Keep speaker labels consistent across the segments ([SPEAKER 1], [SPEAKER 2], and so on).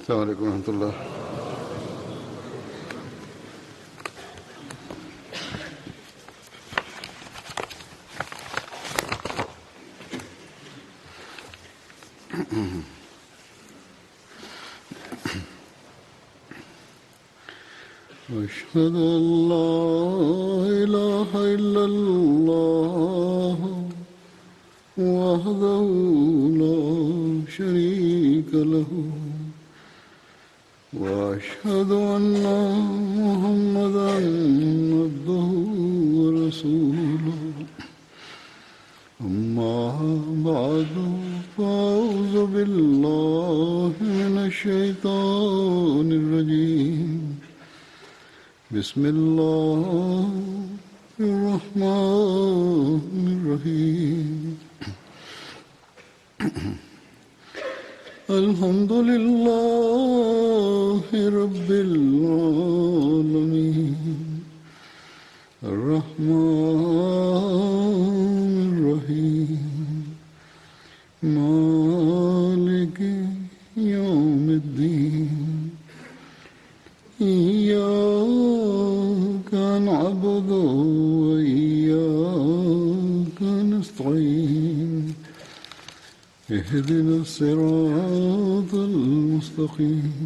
[SPEAKER 1] السلام علیکم ورحمۃ اللہ. أشهد أن لا إله إلا الله وحده لا شريك له وأشهد أن محمدا عبده ورسوله أما بعد فأعوذ بالله من الشيطان الرجيم بسم الله الرحمن الرحيم الحمد لله رب العالمين الرحمن الرحيم مالك يوم الدين إياك نعبد وإياك نستعين اهدنا الصراط المستقيم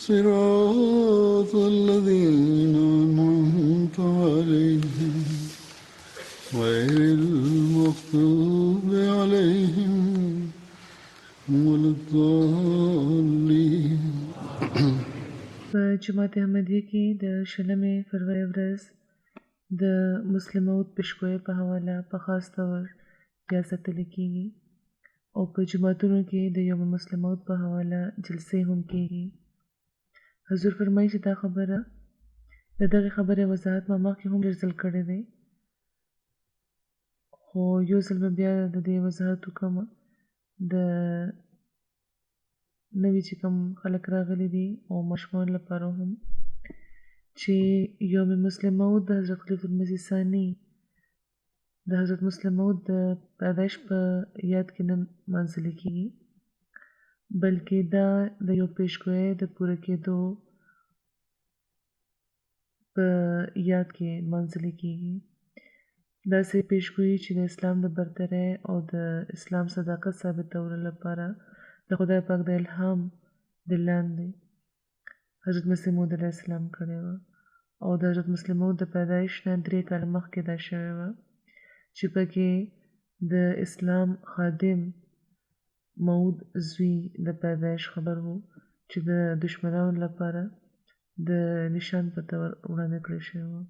[SPEAKER 1] صراط الذين أنعمت عليهم غير المغضوب عليهم ولا الضالين.
[SPEAKER 2] په جماعت احمدیه کې د 16 فروری ورځ د مسلموت پیشګویۍ په حواله په خاص ډول ریاستل کېږي او په جماعتونو کې د یوم مسلموت په حواله جلسې هم کېږي. حضور فرمایي چې دا خبره د دغې خبرې وضاحت ما مخکې هم ډېر ځل کړی دی، خو یو ځل به بیا د دې وضاحت وکړم د نوي چې کوم خلک راغلي دي او ماشومان لپاره هم چې یوم مسلم موعود د حضرت خلیفة المسیح ثاني د حضرت مسلم موعود د پیدایش په یاد کې نه منځلې کېږي، بلکې دا د یو پیشګویۍ د پوره کېدو په یاد کې منځلې کېږي. داسې پیشګویي چې د اسلام د برترۍ او د اسلام صداقت ثابتولو لپاره د خدای پاک د الهام د لاندې حضرت مسیح موعود علیه السلام کړې وه او د حضرت مسیح موعود د پیدایش نه 3 کاله مخکې دا شوې وه چې پکې د اسلام خادم موعود زوی د پیدایش خبر وو چې د دشمنانو لپاره د نشان په طور وړاندې کړی شوی وه.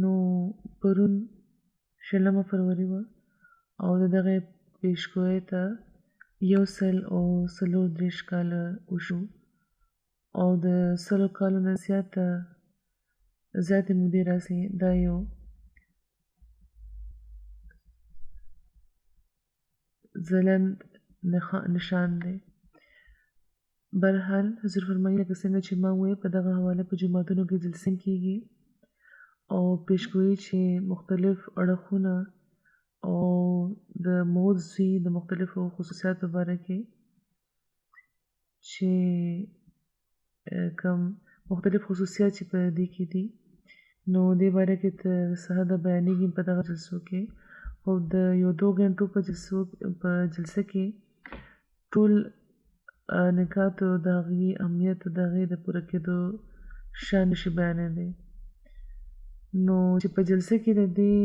[SPEAKER 2] نو پرون 16 فروری وه او د دغې پیشګویۍ ته 134 کاله وشو او د 100 کالو نه زیاتې مودې راسي. دا یو ځلند نشان دی. برحال حضور فرمایي لکه څنګه چې ما وویل په دغه حواله په جوماتونو کې جلسې کېږي او پیشګویي چې مختلف اړخونه او د موعود زوی د مختلفو خصوصیاتو باره کې چې کم مختلف خصوصیات چې په دې کې دي نو دې باره کې څه د بیانېږي په دغه جلسو کې او د 1-2 غنټو په جلسه کې ټول نکات او د هغې اهمیت او د هغې د پوره کېدو شان نشي بیانېدی. نو چې په جلسه کې د دې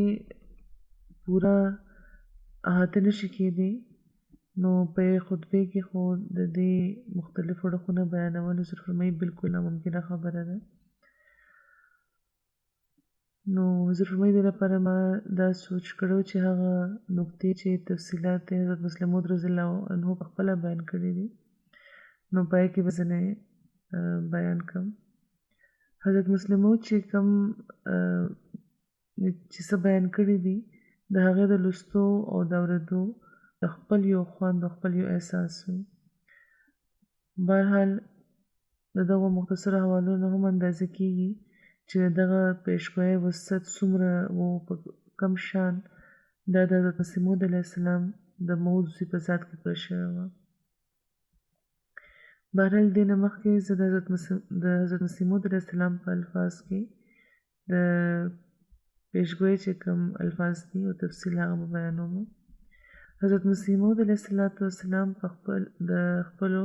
[SPEAKER 2] پوره احاطه نشي کېدی نو په خطبې کې خو د دې مختلف اړخونه بیانول حضور فرمایي بالکل ناممکنه خبره ده. نو حضور فرمایي دې لپاره ما دا سوچ کړی چې هغه نکتې چې تفصیلات حضرت مسیح موعود رضی الله عنه په خپله بیان کړي دي نو په هغې کې به ځینې بیان کړم. حضرت مسیح موعود چې کوم چې څه بیان کړي دي د هغې د لوستو او د اورېدو د خپل یو خوند او خپل یو احساس وي. بهرحال د دغو مختصرو حوالو نه هم اندازه کېږي چې دغه پیشګویۍ وسط څومره و په کم شان دا د حضرت مسیح موعود علیه السلام د موعود په ذات کې پوره شوې وه. بهرحال دې نه مخکې زه د حضرت مسیح موعود علیه السلام په الفاظ کې د پیشګویۍ چې کوم الفاظ دي او تفصیل هغه به بیانوم. حضرت مسیح موعود علیه السلام د خپلو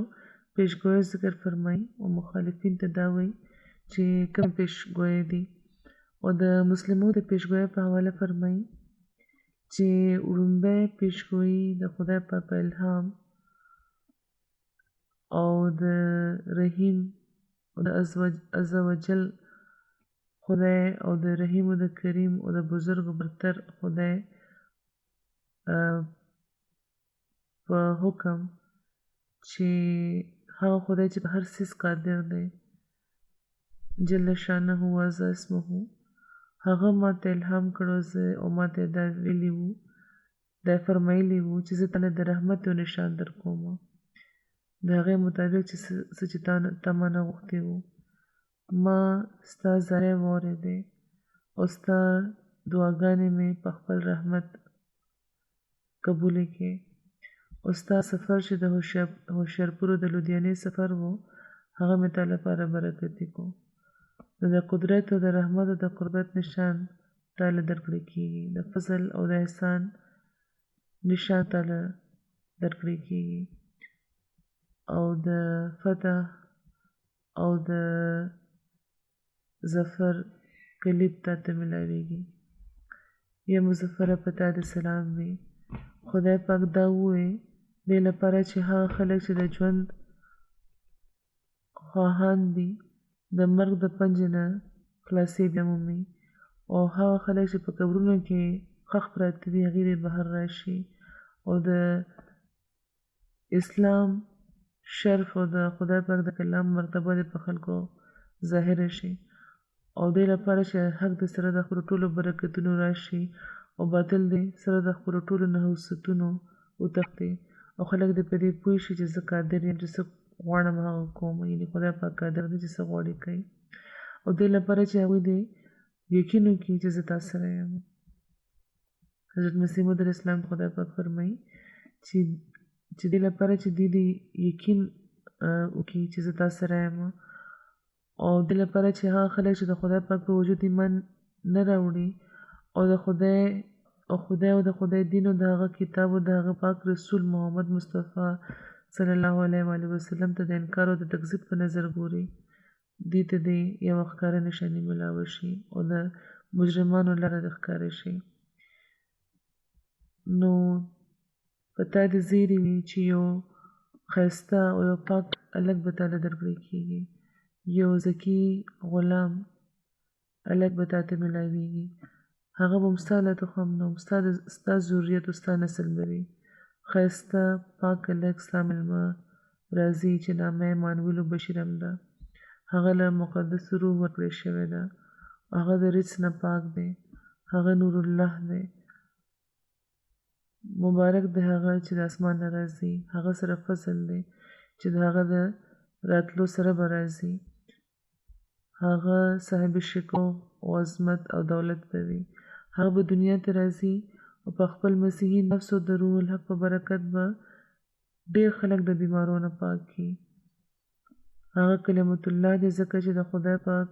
[SPEAKER 2] پیشګویو ذکر فرمایي او مخالفین ته دا وایي چې کوم پیشګویۍ دي، او د مسلمو د پیشګویۍ په حواله فرمایي چې وړومبی پیشګویي د خدای پاک په الهام او د رحیم او د عز وجل خدای او د رحیم او د کریم او د بزرګ برتر خدای په حکم چې هغه خدای چې په هر څیز قادر دی جل شانه و عز اسمه، هغه ما ته الهام کړو او ما ته دا ویلي وو، دا فرمایلی وو چې زه تاله د رحمت یو نشان در کوم، د هغې مطابق چې څه چې تا مانه غوښتي وو. ما ستا زاری واورېدی او ستا دعاګانې مې په خپل رحمت قبولې کړې، او ستا سفر چې د هوښیارپورو د لودیانې سفر و هغه مې تا لپاره برکتي کو. نو د قدرت او د رحمت او د قربت نشان تاله درکړی کېږي، د فضل او د احسان نشان تاله درکړی کېږي، او د فتح او د ظفر کلید تاته ملاویږي. یا مظفره په تا د سلام وي. خدای پاک دا ووایي دې لپاره چې هغه خلک چې د ژوند خواهان دي د مرګ د پنجې نه خلاصېدل مومي، او هغه خلک چې په قبرونو کې ښخ پراته دي هغې دې بهر راشي، او د اسلام شرف او د خدای پاک د کلام مرتبه دې په خلکو ظاهره شي، او دې لپاره چې حق د سره د خپلو ټولو برکتونو راشي او باطل دې سره د خپلو ټولو نحوستونو وتښتي، او خلک دې په دې پوه شي چې زه قادر یم چې څه غواړم هغه کوم، یعنې خدای پاک قادر دی چې څه غواړي کوي، او دې لپاره چې هغوی دې یقین وکړي چې زه تا سره یم. حضرت مسیح موعود علیه السلام خدای پاک فرمایي چې دې لپاره چې دوی دې یقین وکړي چې زه تا سره یم، او دې لپاره چې هغه خلک چې د خدای پاک په وجود ایمان نه راوړي او د خدای او د خدای دین او د هغه کتاب او د هغه پاک رسول محمد مصطفی صلی الله علیه و وسلم ته د انکار او د تکذیب په نظر ګوري، دې ته دې یوه ښکاره نښاني ملاوه شي او د مجرمانو لاره د ښکاره شي. نو په تا دې زیری وي چې یو ښایسته او یو پاک هلک به تاله درکړی کېږي، یو ذکي غلام هلک به تاته ملاویږي، هغه به هم ستا له تخم نه ستا ذریت او ستا نسل به وي. ښایسته پاک هلک ستا مېلمه راځي چې نامه یې مانویل بشیر هم ده، هغه له مقدسو روح ورکړې شوې ده، هغه د رجس نه پاک دی، هغه نور الله دی، مبارک دی هغه چې د اسمان نه راځي، هغه سره فضل دی چې د هغه د راتلو سره به راځي، هغه صاحب شکو او عظمت او دولت به وي، هغه به دنیا ته راځي او په خپل مسیحي نفس او د روح الحق په برکت به ډېر خلک د بیمارو نه پاک کړي. هغه کلمت الله دی ځکه چې د خدای پاک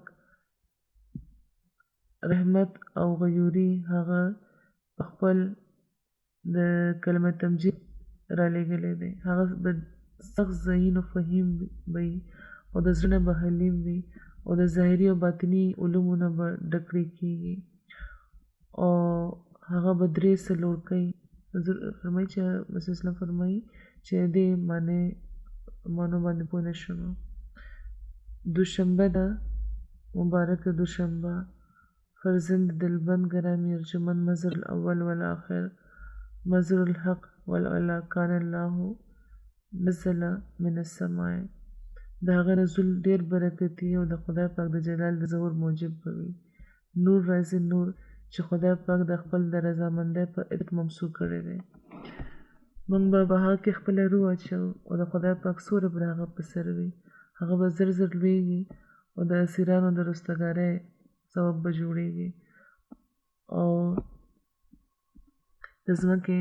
[SPEAKER 2] رحمت او غیوري هغه په خپل د کلمه تمجید را لېږلی دی، هغه به سخت ذهین او فهیم وي او د زړه نه به حلیم وي او د ظاهري او باطني علومو نه به ډکړې کېږي، او هغه به 3 څلور کوي. فرمایي چې مسیح اسلام فرمایي چې دې مانو باندې پوه نه شوم. دوشنبه ده، مبارکه دوشنبه، فرزند دلبند گرامی ارجمند مظهر الاول والآخر مظهر الحق والعلا کان الله نزل من السماء، د هغه نزول ډېر برکتي او د خدای پاک د جلال د ظهور موجب به وي. نور راځي نور چې خدای پاک د خپل د رضامندۍ په عدت ممسوح کړی دی. موږ به هغه کې خپله روح اچو او د خدای پاک سوری به د هغه په سر وي، هغه به زر زر لویږي او د اسیرانو د رستګارۍ سبب به جوړیږي، او د د ځمکې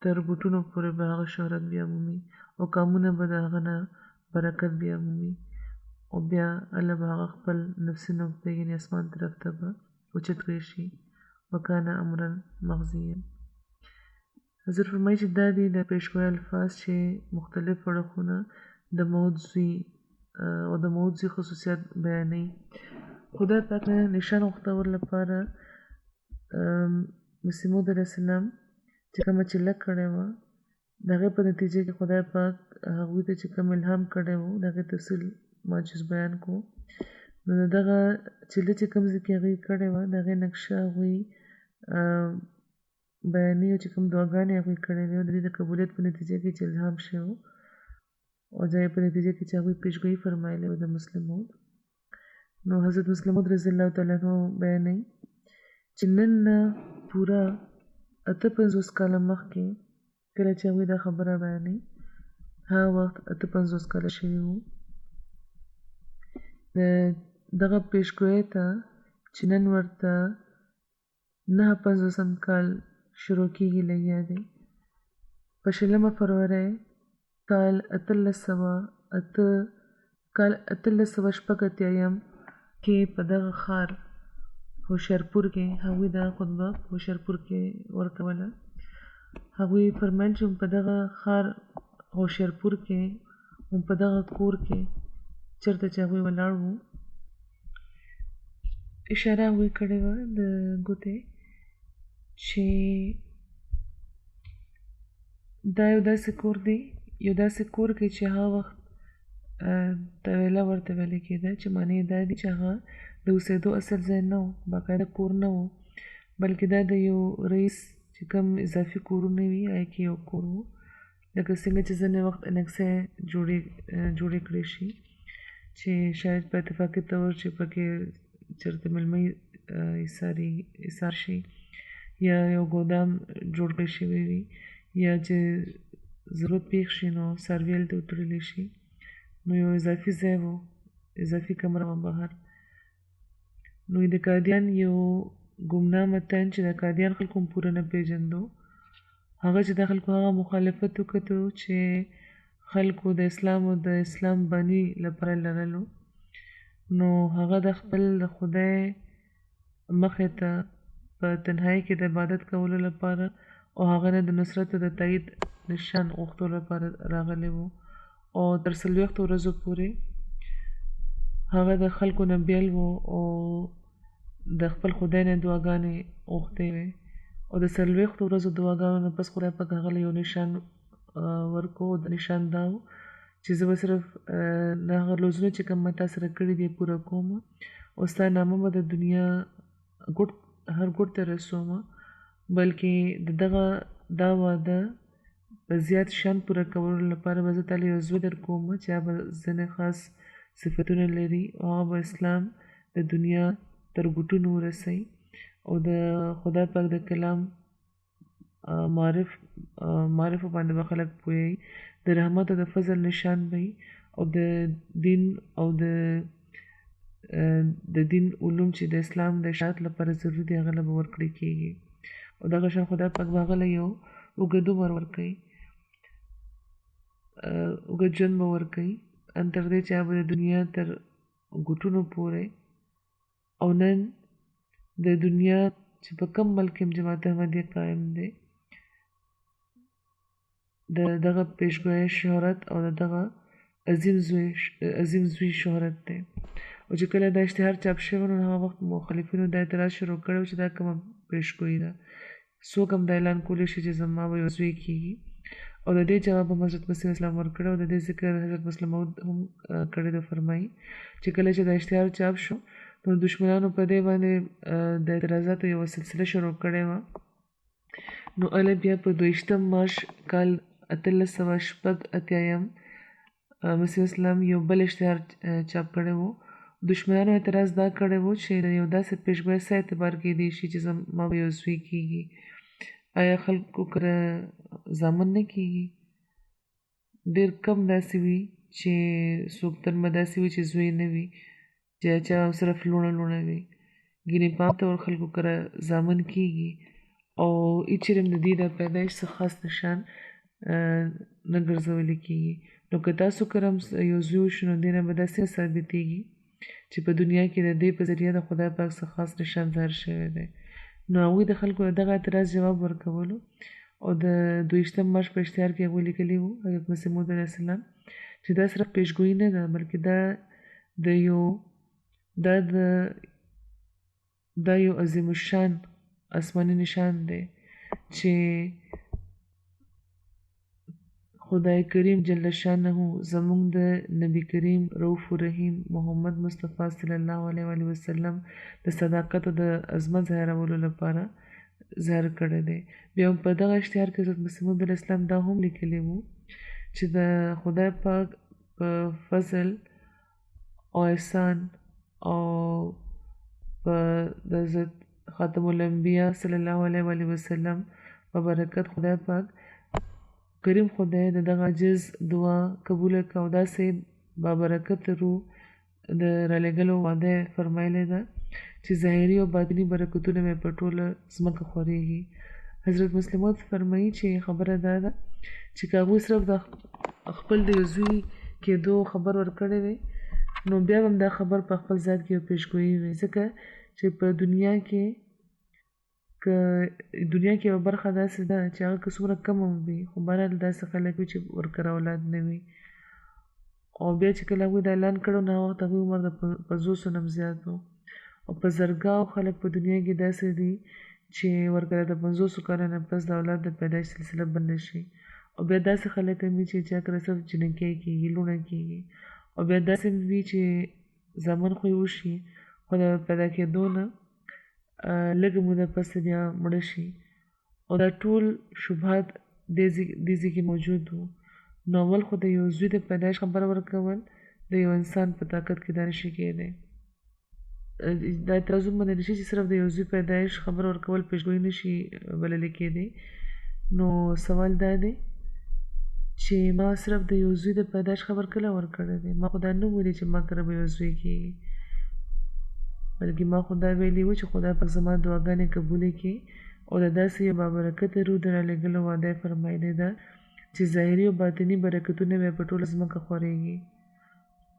[SPEAKER 2] تر بوټونو پورې به هغه شهرت بیا مومي او قامونه به د هغه نه برکت بیا مومي او بیا الله به هغه خپل نفسي نقطې یعنې اسمان طرف ته به اوچت کړی شي وکانه امرا مقضیا. حضرت فرمایي چې دا دي د پیشګوی الفاظ چې مختلف اړخونه د موت زوی او د موت زوی خصوصیات بیانوي. خدای پاک نه نشان غوښتور لپاره مسیح موعود علیه السلام چې کومه چله کړې وه د هغې په نتیجه کې خدای پاک هغوی ته چې کوم الهام کړی و د هغې تفصیل معجز بیان کو. نو د دغه چله چې کوم ځای کې هغوی کړې وه د هغې نقشه هغوی بیانوي او چې کوم دعاګانې هغوی کړې وې او د دې د قبولیت په نتیجه کې چې الهام شوی و او د په نتیجه کې چې هغوی پیشګویي فرمایلی و د مسلم موعود. نو حضرت مسلم موعود رضی الله تعالی عنه بیانوي چې نن نه پوره 58 کاله مخکې کله چې هغوی دا خبره بیانوي هغه وخت 58 کاله شوي وو. د دغه پیشګویۍ ته چې نن ورته 59 کال شروع کېږي لګیا دی په 20 فروری کال 1886 کې په دغه ښار هوښیارپور کې هغوی دا خطبه په هوښیارپور کې ورکوله. هغوی فرمایل چې په دغه ښار هوښیارپور کې په دغه کور کې چېرته چې هغوی ولاړ وو اشاره هغوی کړې وه د ګوتې چې دا یو داسې کور دی یو داسې کور کې چې هغه وخت طویله ورته ویلی کېده چې معنی دا دي چې هغه د اوسېدو اصل ځای نه و باقاعده کور نه و بلکې دا د یو رئیس چې کوم اضافي کورونه وي هغې کې یو کور و لکه څنګه چې ځینې وخت انکسې جوړې کړې شي چې شاید په اتفاقي طور چې پکې چېرته مېلمه ایسار شي یا یو ګودام جوړ کړی شوی وي یا چې ضرورت پېښ شي نو څاروي هلته وتړلی شي نو یو اضافي ځای و اضافي کمره وه بهر. نو د قادیان یو ګمنامه تن چې د قادیان خلکو هم پوره نه پېژندو هغه چې د خلکو هغه مخالفت وکړو چې خلکو د اسلام او د اسلام بانی لپاره لرلو نو هغه د خپل خدای مخې ته په تنهایی کې د عبادت کولو لپاره او هغه نه د نصرت او د تایید نشان غوښتلو لپاره راغلی و او تر 40 ورځو پورې هغه د خلکو نه بیل و او د خپل خدای نه دعاګانې غوښتې وې او د 40 ورځو دعاګانو نه پس خدای پاک هغه له یو نشان ورکو د نشان دا و چې زه به صرف د هغه لوزونه چې کوم ما تا سره کړي دي پوره کوم او ستا نامه به د دنیا هر ګوټ ته رسوم بلکې د دغه دا واده په زیات شان پوره کولو لپاره به زه تاله یو زوی در کوم چې هغه به ځینې خاص صفتونه لري او هغه به اسلام د دنیا تر ګوټونو ورسوي او د خدای پاک د کلام معرفو باندې به خلک پوهوي د رحمت او د فضل نشان به او د دین او د دین علوم چې د اسلام د اشاعت لپاره ضروري دي هغه له به ورکړی کېږي او دغه شان خدای پاک به هغه له یو اوږد عمر ورکوي اوږد ژوند به ورکوي ان تر دې چې هغه به د دنیا تر ګوټونو پورې او نن د دنیا چې په کوم ملک کې جماعت احمدیه قایم دی د دغه پیشګویۍ شهرت او د دغه عظیم زوی شهرت دی او چې کله دا اشتهار چاپ شوی نو هغه وخت مخالفینو دا اعتراض شروع کړی چې دا کومه پیشګویي ده څوک هم دا اعلان کولی شي چې زما به یو زوی کېږي او د دې جواب هم حضرت مسیح اسلام ورکړی او د دې ذکر حضرت مسلم موعود هم کړی دی فرمایي چې کله چې دا اشتهار چاپ شو نو دشمنانو په دې باندې د اعتراضاتو یوه سلسله شروع کړې وه نو اله بیا په 22 مارچ کال 1886 مسیح اسلام یو بل اشتهار چاپ کړی و دشمنانو اعتراض دا کړی و چې د یو داسې پیشګویۍ څه اعتبار کېدی شي چې زما به یو زوی کېږي آیا خلکو کره زامن نه کېږي ډېر کم داسې وي چې څوک تن به داسې وي چې زوی نه وي چې چا صرف لوڼه وي ګینې په عام طور خلکو کره زامن کېږي او چیرې د دې د پیدایش څخه خاص نشان نه ګرځولې کېږي. نو که تاسو کرم یو زوی وشو نو دې نه به داسې ثابتېږي چې په دنیا کې د دې په ذریعه د خدای پاک څخه خاص نشان ظاهر شوی دی. نو هغوی د خلکو دغه اعتراض جواب ورکولو او د 22 مارچ په اشتهار کې هغوی لیکلي وو حضرت مسیح موعود علیه السلام چې دا صرف پیشګویي نه ده بلکې دا یو عظیم الشان آسماني نشان دی چې خدای کریم جل شانه زمونږ د نبی کریم رؤوف الرحیم محمد مصطفی صلی الله علیه و وسلم د صداقت او د عظمت ظاهرولو لپاره ظاهر کړی دی. بیا په دغه اشتهار کې حضرت مسیح موعود علیه السلام دا هم لیکلی وو چې د خدای پاک په فضل او احسان او په د حضرت خاتم الانبیاء صلی الله علیه و وسلم په برکت خدای پاک کریم خدای د دغه عاجز دعا قبول کړه او داسې بابرکت روح د رالېږلو وعده فرمایلی ده چې ظاهري او باطني برکتونه مې په ټوله ځمکه خورېږي. حضرت مسیح موعود فرمایي چې خبره دا ده چې که هغوی صرف د خپل د یو زوی کېدو خبر ورکړی وی نو بیا هم دا خبر په خپل ذات کې یو پیشګویي وي ځکه چې په دنیا کې یوه برخه داسې ده چې هغه که څومره کم هم وي خو بهرحال داسې خلک وي چې ورکره اولاد نه وي او بیا چې کله هغوی دا اعلان کړو نو هغه وخت هغوی عمر د 500 نه هم زیات و او په زرګاو خلک په دنیا کې داسې دي چې ورکره د 500 کاله نه پس د اولاد د پیدایش سلسله بند نه شي او بیا داسې خلک هم وي چې چا کله صرف جنکۍ کېږي لوڼه کېږي او بیا داسې وي چې زامن خو یې وشي خو د پیدا کېدو نه لږه موده پس بیا مړه شي او دا ټول شبهات دې ځای کې موجود وو. نو اول خو د یو زوی د پیدایش خبر ورکول د یو انسان په طاقت کې دا نشي کېدی. دا اعتراض ومنلی شي چې صرف د یو زوی پیدایش خبر ورکول پیشګویي نشي بللی کېدی. نو سوال دا دی چې ما صرف د یو زوی د پیدایش خبر کله ورکړی دی؟ ما خو دا نه ویلي چې ما کره به یو زوی کېږي بلکې ما خو دا ویلي وو چې خدای پاک زما دعاګانې قبولې کړي او د داسې یو بابرکته روح د رالېږلو وعده یې فرمایلې ده چې ظاهري او باطني برکتونه به په ټوله ځمکه خورېږي.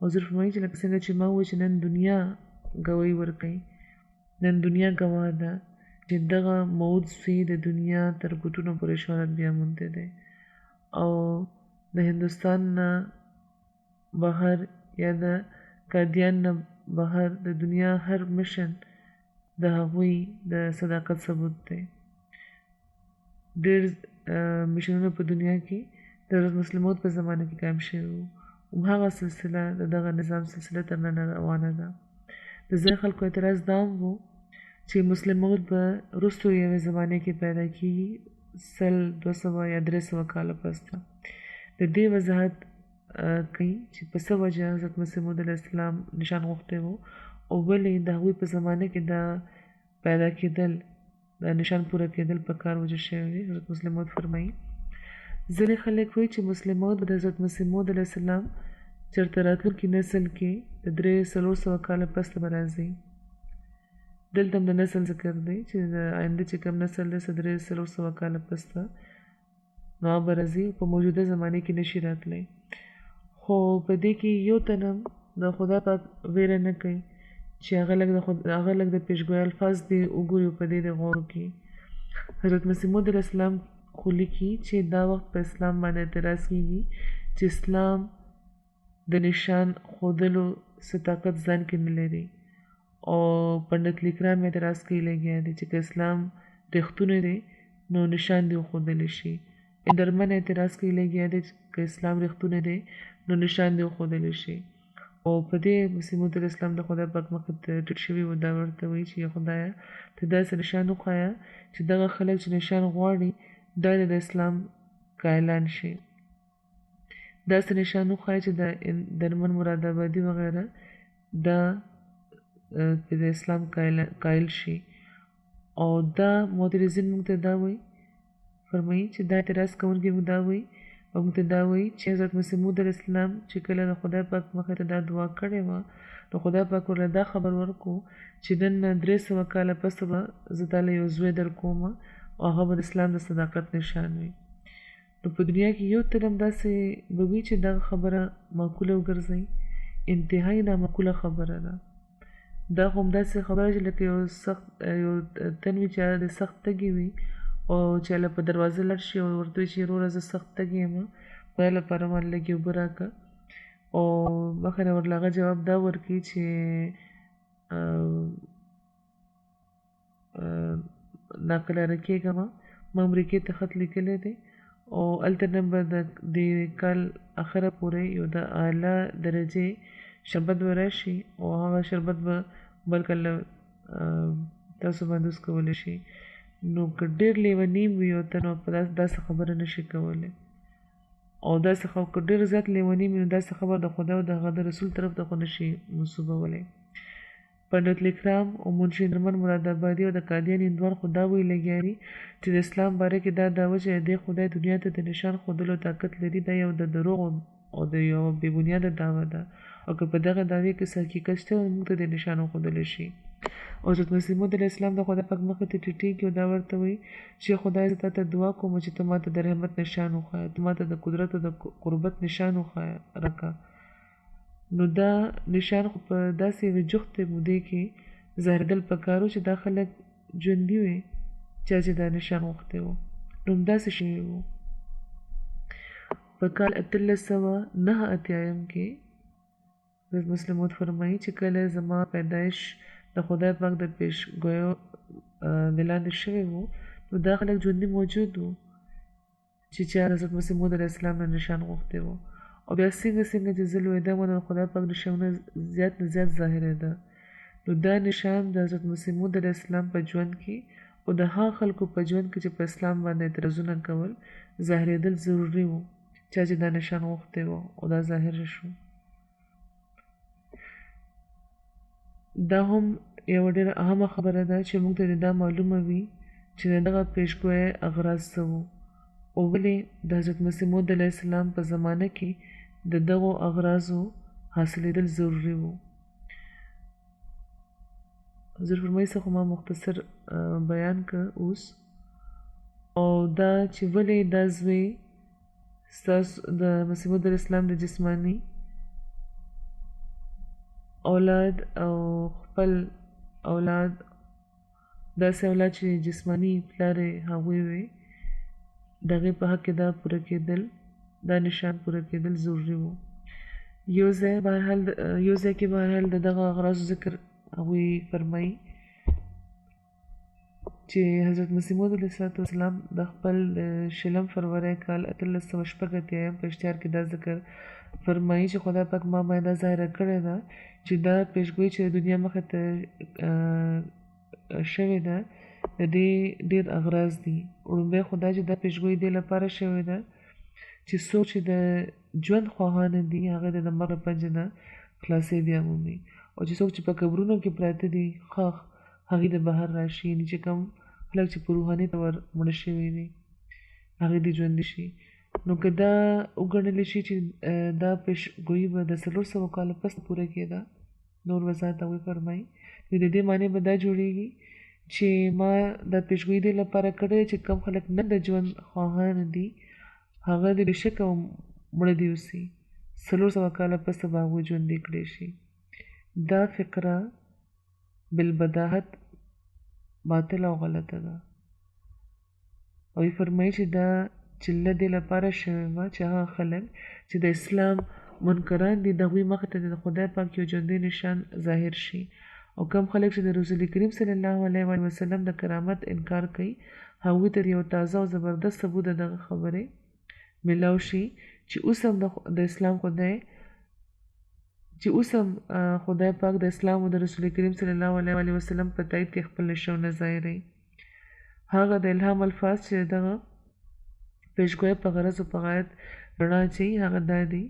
[SPEAKER 2] حضور فرمایي چې لکه څنګه چې ما وویل چې نن دنیا ګواهي ورکوي نن دنیا ګواه ده چې دغه موعود زوی د دنیا تر ګوټونو پورې شهرت بیامونتی دی او د هندوستان نه بهر یا د قادیان نه بهر د دنیا هر مشن د هغوی د صداقت ثبوت دی. ډېر مشنونه په دنیا کې د حضرت مسیح موعود په زمانه کې قایم شوي وو هماغه سلسله د دغه نظام سلسله تر نن روانه ده. د ځینې خلکو اعتراض دا هم و چې مسیح موعود به وروستو یوې زمانې کې پیدا کېږي 200 یا 300 کاله پس ته. د دې وضاحت کوي چې په څه وجه حضرت مسیح موعود علیه السلام نشان غوښتی و او ولې د هغوی په زمانه کې دا پیدا کېدل دا نشان پوره کېدل په کار وجه شوی دی. حضرت مسیح موعود فرمایي ځینې خلک وایي چې مسیح موعود به د حضرت مسیح موعود علیه السلام چېرته راتلونکي نسل کې د 300 کاله پس ته به راځي. دلته هم د نسل ذکر دی چې د آینده چې کوم نسل دی 300 کاله پس ته نو هغه به راځي په موجوده زمانې کې نشي راتلی. خو په دې کې یو تن هم د خدا پاک ویره نه کوي چې هغه لږ د پیشګویۍ الفاظ دې وګوري په دې د غور وکړي. حضرت مسیح موعود علیه السلام خو لیکي چې دا وخت په اسلام باندې اعتراض کېږي چې اسلام د نشان ښودلو څه طاقت ځان کې نه لري او پنډت لیکرام اعتراض کوي لګیا دی چې که اسلام رښتونی دی نو نشان دې وښودلی شي. اندرمن اعتراض کوي لګیا دی چې که اسلام رښتونی دی نو نشان دې وښودلی شي او په دې مسیح موعود علیه السلام د خدای پاک مخې ته ټیټ شوي و دا ورته وایي چې خدایه ته داسې نشان وښایه چې دغه خلک چې نشان غواړي دا د اسلام قایلان شي. داسې نشان وښایه چې د درمن مراد آبادي وغیره دا د اسلام قایل شي او دا معترضین موږ ته دا وایي فرمایي چې دا اعتراض کوونکي موږ دا وایي او موږ ته دا وایي چې حضرت مسیح موعود علیه السلام چې کله د خدای پاک مخې ته دا دعا کړې وه نو خدای پاک ورله دا خبر ورکړو چې نن 300 کاله پس به زه تاله یو زوی در کوم او هغه به د اسلام د صداقت نشان وي. نو په دنیا کې یو تل هم داسې به وي چې دغه خبره معقوله وګرځئ، انتهایي نامعقوله خبره ده. دا خو همداسې خبره چې لکه یو تن وي چې هغه د سخت تږي وي او چې هله په دروازه لاړ شي او ورته وایي چې وروره زه سخت تږی یم، خدای لپاره ما لږې اوبه راکړه، او مخه نه ورله هغه جواب دا ورکړي چې ناقلاره کېږه ما امریکې ته خط لیکلی دی او هلته نه به د کال اخره پورې یو د اعلی درجې شربت به راشي او هغه شربت به بل کله تاسو باندې اوس کولی شي. نو که ډېر لیونی وي یو ته نو په داسې خبره نشي کولی، او داسې که ډېر زیات لیونی وي نو داسې خبره د خدای او د هغه د رسول طرف ته خو نشي منسوبولی. پنډت لیکرام او منشي نرمن مراد آبادي او د قادیان هندوان خو دا ویل لګیاري چې د اسلام باره کې دا دعوه چې دې خدای دنیا ته د نشان ښودلو طاقت لري، دا یو د دروغ او د یو بې بنیاده دعوه ده، او که په دغه دعوې کې څه حقیقت شته موږ ته د نشان وښودلی شي. او حضرت مسیح موعود علیه السلام د خدای پاک مخې ته ټیټېږي او دا ورته وایي چې خدای زه تا ته دعا کوم چې ته ما ته د رحمت نشان وښایه، ته ما ته د قدرت او د قربت نشان وښایه راکړه. نو دا نشان خو په داسې یوې جوختې مودې کې ظاهرېدل پکار و چې دا خلک ژوندي وي چا چې دا نشان غوښتی و. نو همداسې شوي وو. په کال 1889 کې حضرت مسیح موعود فرمایي چې کله زما پیدایش د خدای پاک د پیشګویو د لاندې شوی و، نو دا خلک ژوندي موجود وو چې چا حضرت مسیح موعود علیه السلام نه نشان غوښتی و. او بیا څنګه چې زه لویېدم نو د خدای پاک نشانونه زیات نه زیات ظاهرېده. نو دا نشان د حضرت مسیح موعود علیه السلام په ژوند کې او د هغه خلکو په ژوند کې چې په اسلام باندې اعتراضونه کول ظاهرېدل ضروري وو، چا چې دا نشان غوښتی و او دا ظاهر شو. دا هم یوه ډېره اهمه خبره ده چې موږ ته دا معلومه وي چې د دغه پیشګویۍ اغراض څه وو، او ولې د حضرت مسیح موعود علیه السلام په زمانه کې د دغو اغراضو حاصلېدل ضروري وو. حضور فرمایي څه خو ما مختصر بیان که اوس، او دا چې ولې دا زوی ستاسو د مسیح موعود علیه السلام د جسماني اولاد او خپل اولاد داسې اولاد چې جسماني پلار یې هغوی وي د هغې په حق کې دا پوره کېدل، دا نشان پوره کېدل ضروري وو. یو ځای کې بهرحال د دغه اغراضو ذکر هغوی فرمایي چې حضرت مسیح موعود علیه السلام د خپل 20 فروری کال 1886 په اشتهار کې دا ذکر فرمایي چې خدای پاک ما باندې دا ظاهره کړې ده چې دا پیشګویي چې د دنیا مخې ته شوې ده د دې ډېر اغراض دي. وړومبی خو دا چې دا پیشګویي دې لپاره شوې ده چې څوک چې د ژوند خواهانه دي هغه د مرګ له پنجې نه خلاصې بیا مومي، او چې څوک چې په قبرونو کې پراته دي ښخ هغې د بهر راشي، یعنې چې کوم خلک چې په روحاني طور مړه شوي دي هغې دې ژوندي شي. نو که دا وګڼلی شي چې دا پیشګویي به د 400 کاله پس پوره کېده، نور وضاحت هغوی فرمایي، نو د دې معنی به دا جوړېږي چې ما دا پیشګویي دې لپاره کړې چې کوم خلک نه د ژوند خواهان دي هغه د بېشکه مړه دي اوسي، 400 کاله پس به هغوی ژوندي کړی شي. دا فقره بالبداهت باطل او غلطه ده. او یې فرمایي چې دا چله دې لپاره شوې وه چې هغه خلک چې د اسلام منکران دي د هغوی مخې ته د خدای پاک یو ژوندی نشان ظاهر شي، او کم خلک چې د رسول کریم صلی الله علیه وسلم د کرامت انکار کوي هغوی ته یو تازه او زبردست ثبوت د دغه خبرې ملاو شي چې اوس هم د اسلام خدای پاک د اسلام او د رسول کریم صلی الله علیه وسلم په تایید کې خپل نشانونه ظاهروي. هغه د الهام الفاظ چې دغه پیشګویۍ په غرض او په غایت رڼا اچوي هغه دا دی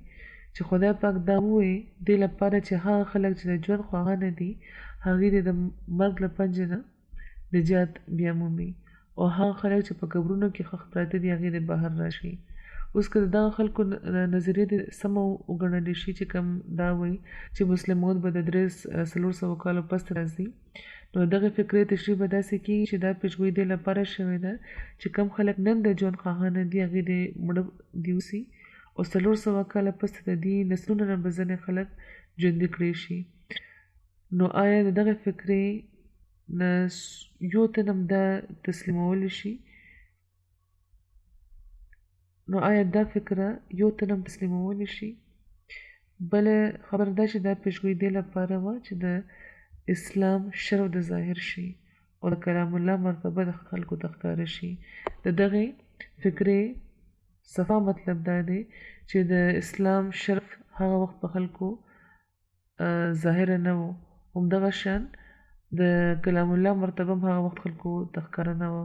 [SPEAKER 2] چې خدای پاک دا ووایي دې لپاره چې هغه خلک چې د ژوند خواهانه دي هغې د مرګ له پنجې نه نجات بیا مومي، او هغه خلک چې په قبرونو کې ښخ پراته دي هغې د بهر راشي. اوس که د دغه خلکو نظریه د سمه وګڼلی شي چې کوم دا وایي چې مسلمون به د 300 کالو پس راځي، نو دغه فکري تشریح به داسې کېږي چې دا پیشګویي دې لپاره شوې ده چې کم خلک نن د ژوند خواهانه دي هغې دې مړه دي اوسي او 400 کاله پس د دې نسلونو نه به ځینې خلک ژوندي کړی شي. نو آیا د دغه فکرې نه یو تن هم دا تسلیمولی شي؟ نو آیا دا فکره یو تن هم تسلیمولی شي؟ بله خبره دا چې دا پیشګویي دې لپاره وه چې د اسلام شرف د ظاهر شي او د کلام الله مرتبه د خلکو ته ښکاره شي. د دغې فکرې صفا مطلب دا دی چې د اسلام شرف هغه وخت په خلکو ظاهره نه و، همدغه شان د کلام الله مرتبه هم هغه وخت خلکو ته ښکاره نه وه،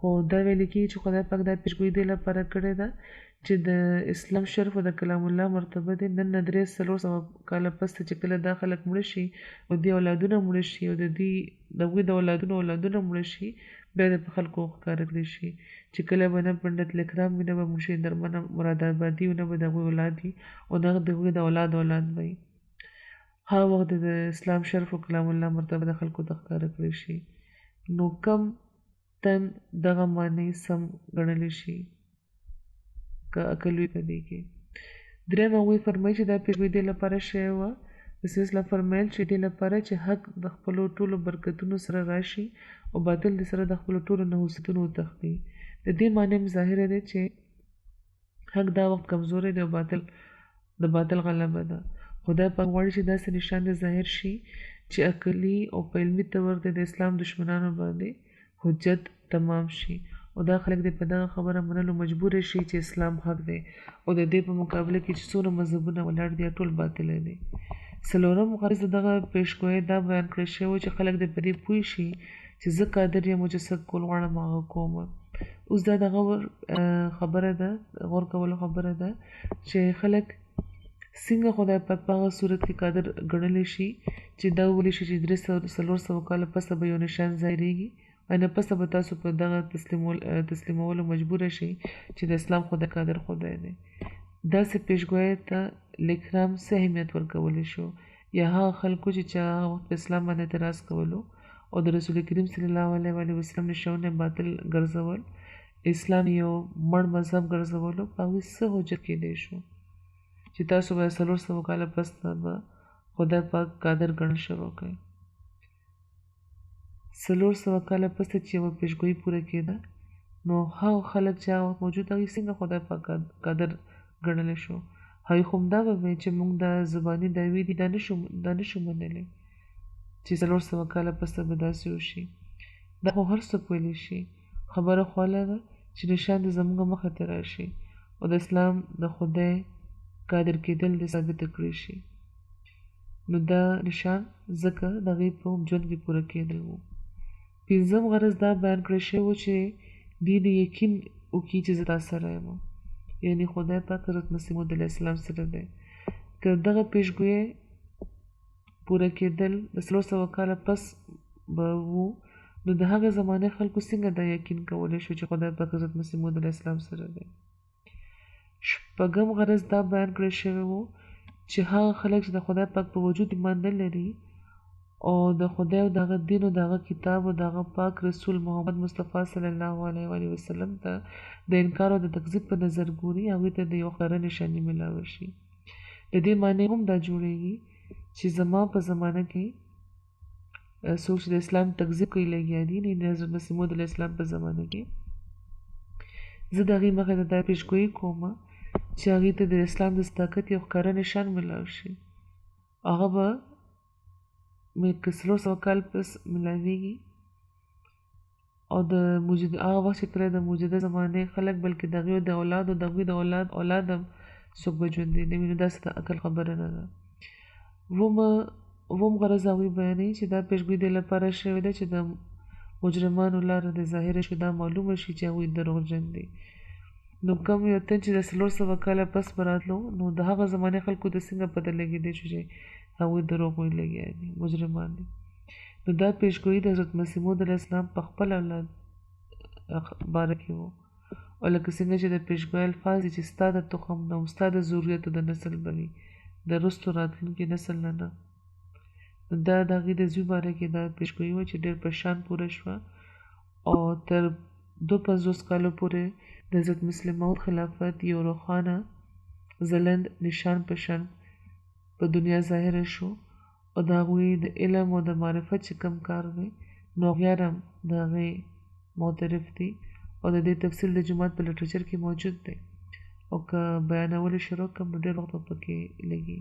[SPEAKER 2] خو دا ویل کېږي چې خدای پاک دا پیشګویي دې لپاره کړې ده چې د اسلام شرف او د کلام الله مرتبه دی نن نه 300 کاله پس چې کله دا خلک مړه شي او دې اولادونه مړه شي او د هغوی د اولادونه مړه شي، بیا د په خلکو ښکاره کړی شي چې کله به نه پنډت اکرام وي، نه به منشي درمن مراد آبادي وي، نه به د هغوی اولاد وي او نه د هغوی د اولاد وي. هغه وخت د اسلام شرف او کلام الله مرتبه د خلکو ته ښکاره کړی شي. نو کم تن دغه معنی سم ګڼلی شي که عقل وي په دې کې. درېیم هغوی فرمایي چې دا پیشګویي دې لپاره شوې وه رسول اسلام فرمایل چې دې لپاره چې حق د خپلو ټولو برکتونو سره راشي او باطل د سره د خپلو ټولو نحوستونو وتښتي. د دې معنی هم ظاهره دی چې حق دا وخت کمزوری دی او د باطل غلبه ده. خدای پاک غواړي چې داسې نشان د ظاهر شي چې عقلي او په علمي طور د اسلام دشمنانو باندې حجت تمام شي او دا خلک دې په دغه خبره منلو مجبور شي چې اسلام حق دی او د دې په مقابله کې چې څونه مذهبونه ولاړ دي ټول باطل دي. څلورم غرض دغه پیشګویي دا بیان کړی شوی چې خلک دې په دې پوه شي چې زه قادر یم چې څه کول غواړم هغه کوم. اوس دا دغه خبره ده، غور کولو خبره ده چې خلک څنګه خدای پاک په هغه صورت کې قادر ګڼلی شي چې دا وویلی شي چې 300 کاله پسه به یو نشان ظاهرېږي، نه پسه به تاسو په دغه تسلیمولو مجبور شي چې د اسلام خدای قادر خدای دی. داسې پیشګویۍ ته اکرام څه اهمیت ورکولی شو یا هغه خلکو چې هغه وخت په اسلام باندې اعتراض کولو او د رسول کریم صلی الله علیه وسلم نشانونه باطل ګرځول، اسلام یو مړ مذهب ګرځولو، په هغوی څه حجت کېدی شو چې تاسو به 400 کاله پس به خدای پاک قادر ګڼل شوی کوي. 400 کاله پس چې یوه پیشګویي پوره کېده نو هغه خلک چې هغه وخت موجود هغوی څنګه خدای پاک قادر ګڼلی شو؟ هغوی خو همدا به وایي چې موږ دا زباني دعوې دي دا نشو منلی چې 400 کاله پس به داسې وشي. دا خو هر څوک ویلی شي، خبره خو دا ده چې نشان دې زموږ مخې ته راشي او د اسلام د خدای قادر کېدل دې ثابته کړی شي. نو دا نشان ځکه د هغوی په ژوند کې پوره کېدل وو. پنځم غرض دا بیان کړی شوی و چې دوی دې یقین وکړي چې زه تا سره یم، یعنې خدای پاک حضرت مسیح موعود علیه السلام سره دی. که دغه پیشګویۍ پوره کېدل د 400 کاله پس به وو نو د هغې زمانې خلکو څنګه دا یقین کولی شو چې خدای پاک حضرت مسیح موعود علیه السلام سره دی. شپږم غرض دا بیان کړی شوی و چې هغه خلک چې د خدای پاک په وجود ایمان نه لري او د خدای او د هغه دین او د هغه کتاب او د هغه پاک رسول محمد مصطفی صلی الله علیه وسلم ته د انکار او د تکذیب په نظر ګوري، هغوی ته د یو ښکاره نشاني میلاوه شي. د دې معنی هم دا جوړیږي چې زما په زمانه کې څوک چې د اسلام تکذیب کوي لګیا دي، د حضرت مسیح موعود علیه السلام په زمانه کې زه د هغوی مخې ته دا پیشګویي کوم چې هغوی ته د اسلام د صداقت یو ښکاره نشان میلاو شي. هغه به که 400 کال پس میلاویږي او د هغه وخت چې کله د موجوده زمانې خلک بلکې د هغوی د اولاد او د هغوی د اولاد هم څوک به ژوندي نه وي، نو داسې د عقل خبره نه ده. اووم غرض هغوی بیانوي چې دا پیشګویي دې لپاره شوې ده چې د مجرمانو لاره د ظاهره شي، دا معلومه شي چې هغوی دروغجن دي. نو کوم یو تن چې د 400 کاله پس به راتلو نو د هغه زمانې خلکو د څنګه پته لګېدی شو چې هغوی دروغ ویل لګیا دي، مجرمان دي. نو دا پیشګویي د حضرت مسیح موعود علیه السلام په خپل اولاد باره کې و او لکه څنګه چې د پیشګوی الفاظ دي چې ستا د تخم نه او ستا د ذریتو د نسل به وي د رستو راتلونکي نسل نه نو دا د هغې د زوی باره کې دا پیشګویي وه چې ډېر په شان پوره شوه او تر 250 کالو پورې د حضرت مسلم موعود خلافت یو روښانه ځلند نشان په شان په دنیا ظاهره شو او د هغوی د علم او د معرفت چې کم کار دی نو غیار هم د هغې معترف دي او د دې تفصیل د جماعت په لټریچر کې موجود دی او که بیانول شروع کړم نو ډېر وخت به پکې لګي.